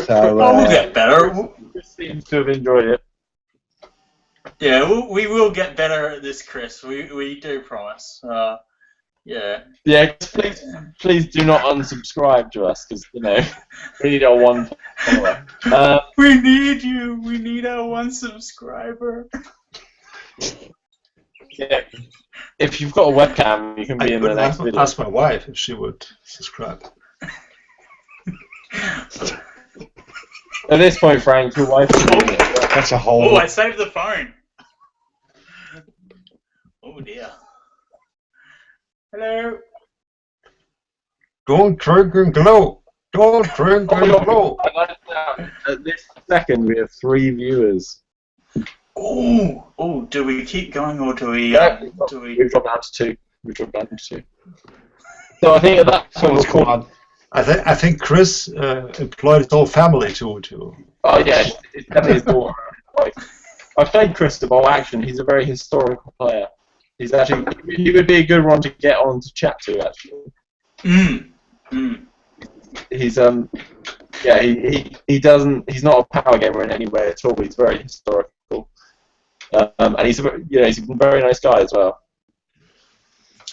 So, we'll get better. Chris seems to have enjoyed it. Yeah, we will get better at this, Chris. We do promise. Yeah. Yeah, please do not unsubscribe to us because we need our one follower. We need you. We need our one subscriber. Yeah. If you've got a webcam, you can be in the next video. Ask my wife if she would subscribe. At this point, Frank, your wife is doing it. That's a whole. Oh, I saved the phone. Oh dear. Hello. Don't drink and glow. Don't drink and glow. At this second, we have 3 viewers. Oh, do we keep going or do we? We've dropped down to 2. So I think at that point, I think Chris employed his whole family to. Oh yeah, it's definitely his daughter. I've played Chris to Bowl Action. He's a very historical player. He's actually he would be a good one to get on to chat to actually. He's he's not a power gamer in any way at all. He's very historical. And he's a very nice guy as well.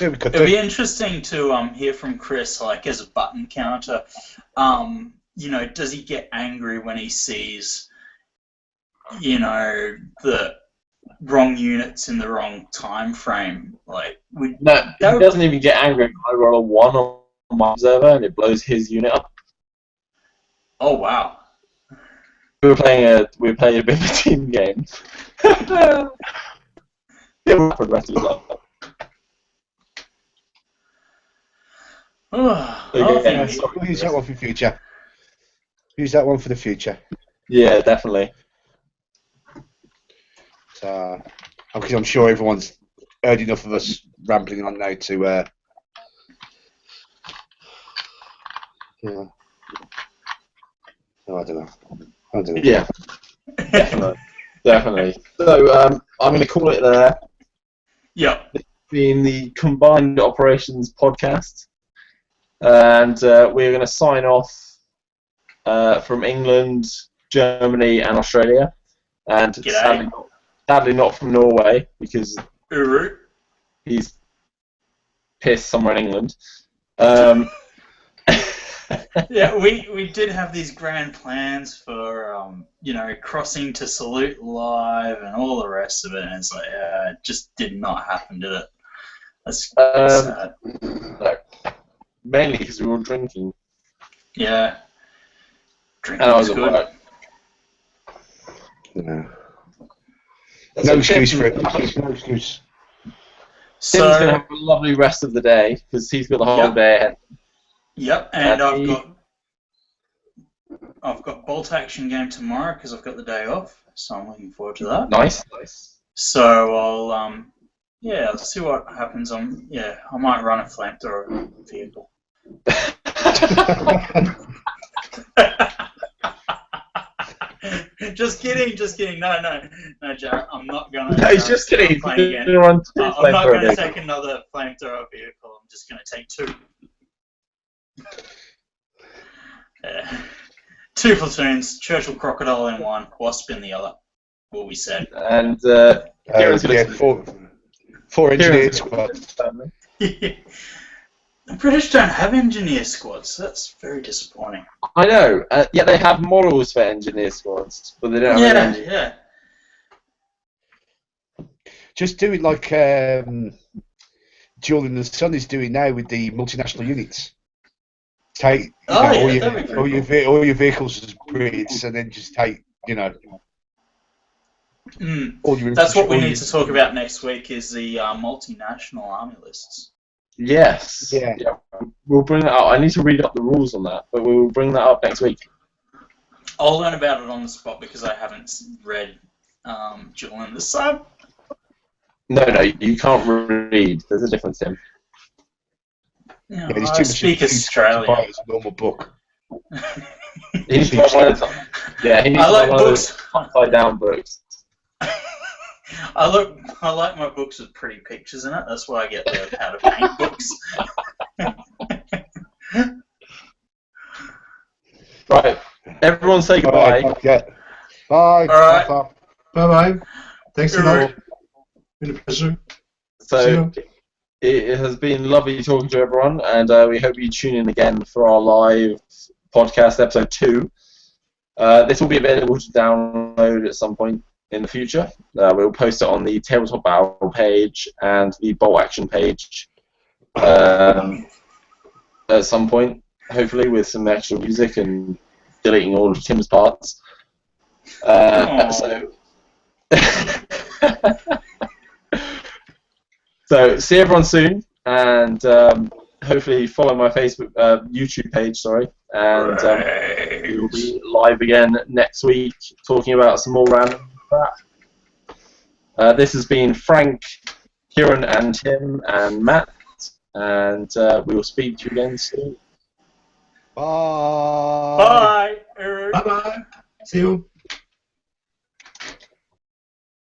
It'd be interesting to hear from Chris, like as a button counter. Does he get angry when he sees, the wrong units in the wrong time frame. Like, No, he doesn't even get angry if I roll a 1 on my observer and it blows his unit up. Oh wow. We were playing a bit of a team game. Yeah, for the rest of his life. We'll use that one for the future. Use that one for the future. Yeah, definitely. So, because I'm sure everyone's heard enough of us rambling on now to. Yeah. No, I don't know. Yeah, definitely. So I'm going to call it there. Yep. It's been the Combined Operations podcast, and we're going to sign off from England, Germany, and Australia, and sadly not from Norway because he's pissed somewhere in England. Yeah, we did have these grand plans for crossing to Salute Live and all the rest of it, and it's like it just did not happen, did it? That's sad. No, mainly because we were drinking. Yeah. Drinking And I was good. at work. No. No excuse for it. No excuse. Tim's going to have a lovely rest of the day because he's got the whole day ahead. Yep, and I've got bolt action game tomorrow because I've got the day off, so I'm looking forward to that. Nice. So I'll see what happens. I might run a flamethrower vehicle. Just kidding. No, Jared, I'm not gonna. No, he's just kidding. I'm not gonna take another flamethrower vehicle. I'm just gonna take 2. Yeah. 2 platoons, Churchill Crocodile in one, Wasp in the other. Will be said. And four engineer squads. The British don't have engineer squads. That's very disappointing. I know. Yeah, they have models for engineer squads, but they don't have an engineer. Yeah. Just do it like Julian the Sun is doing now with the multinational units. Take all your vehicles as grids, and then just take all your. That's what we need to talk about next week. Is the multinational army lists. Yes. Yeah. We'll bring that up. I need to read up the rules on that, but we'll bring that up next week. I'll learn about it on the spot because I haven't read Julian the Sun. No, you can't read. There's a difference, Tim. Yeah, I speak Australian. It's a normal book. He needs to buy one of those. Yeah, he needs to buy one of those upside-down books. I like my books with pretty pictures in it. That's why I get the how to paint books. Right, everyone say goodbye. Bye. All right. Bye. Thanks a lot. Been a pleasure. So it has been lovely talking to everyone, and we hope you tune in again for our live podcast episode 2. This will be available to download at some point in the future. We'll post it on the Tabletop Battle page and the Bolt Action page at some point, hopefully with some extra music and deleting all of Tim's parts. So see everyone soon, and hopefully follow my YouTube page, and we will be live again next week talking about some more random crap. This has been Frank, Kieran, and Tim, and Matt, and we will speak to you again soon. Bye. Bye. Bye. See you.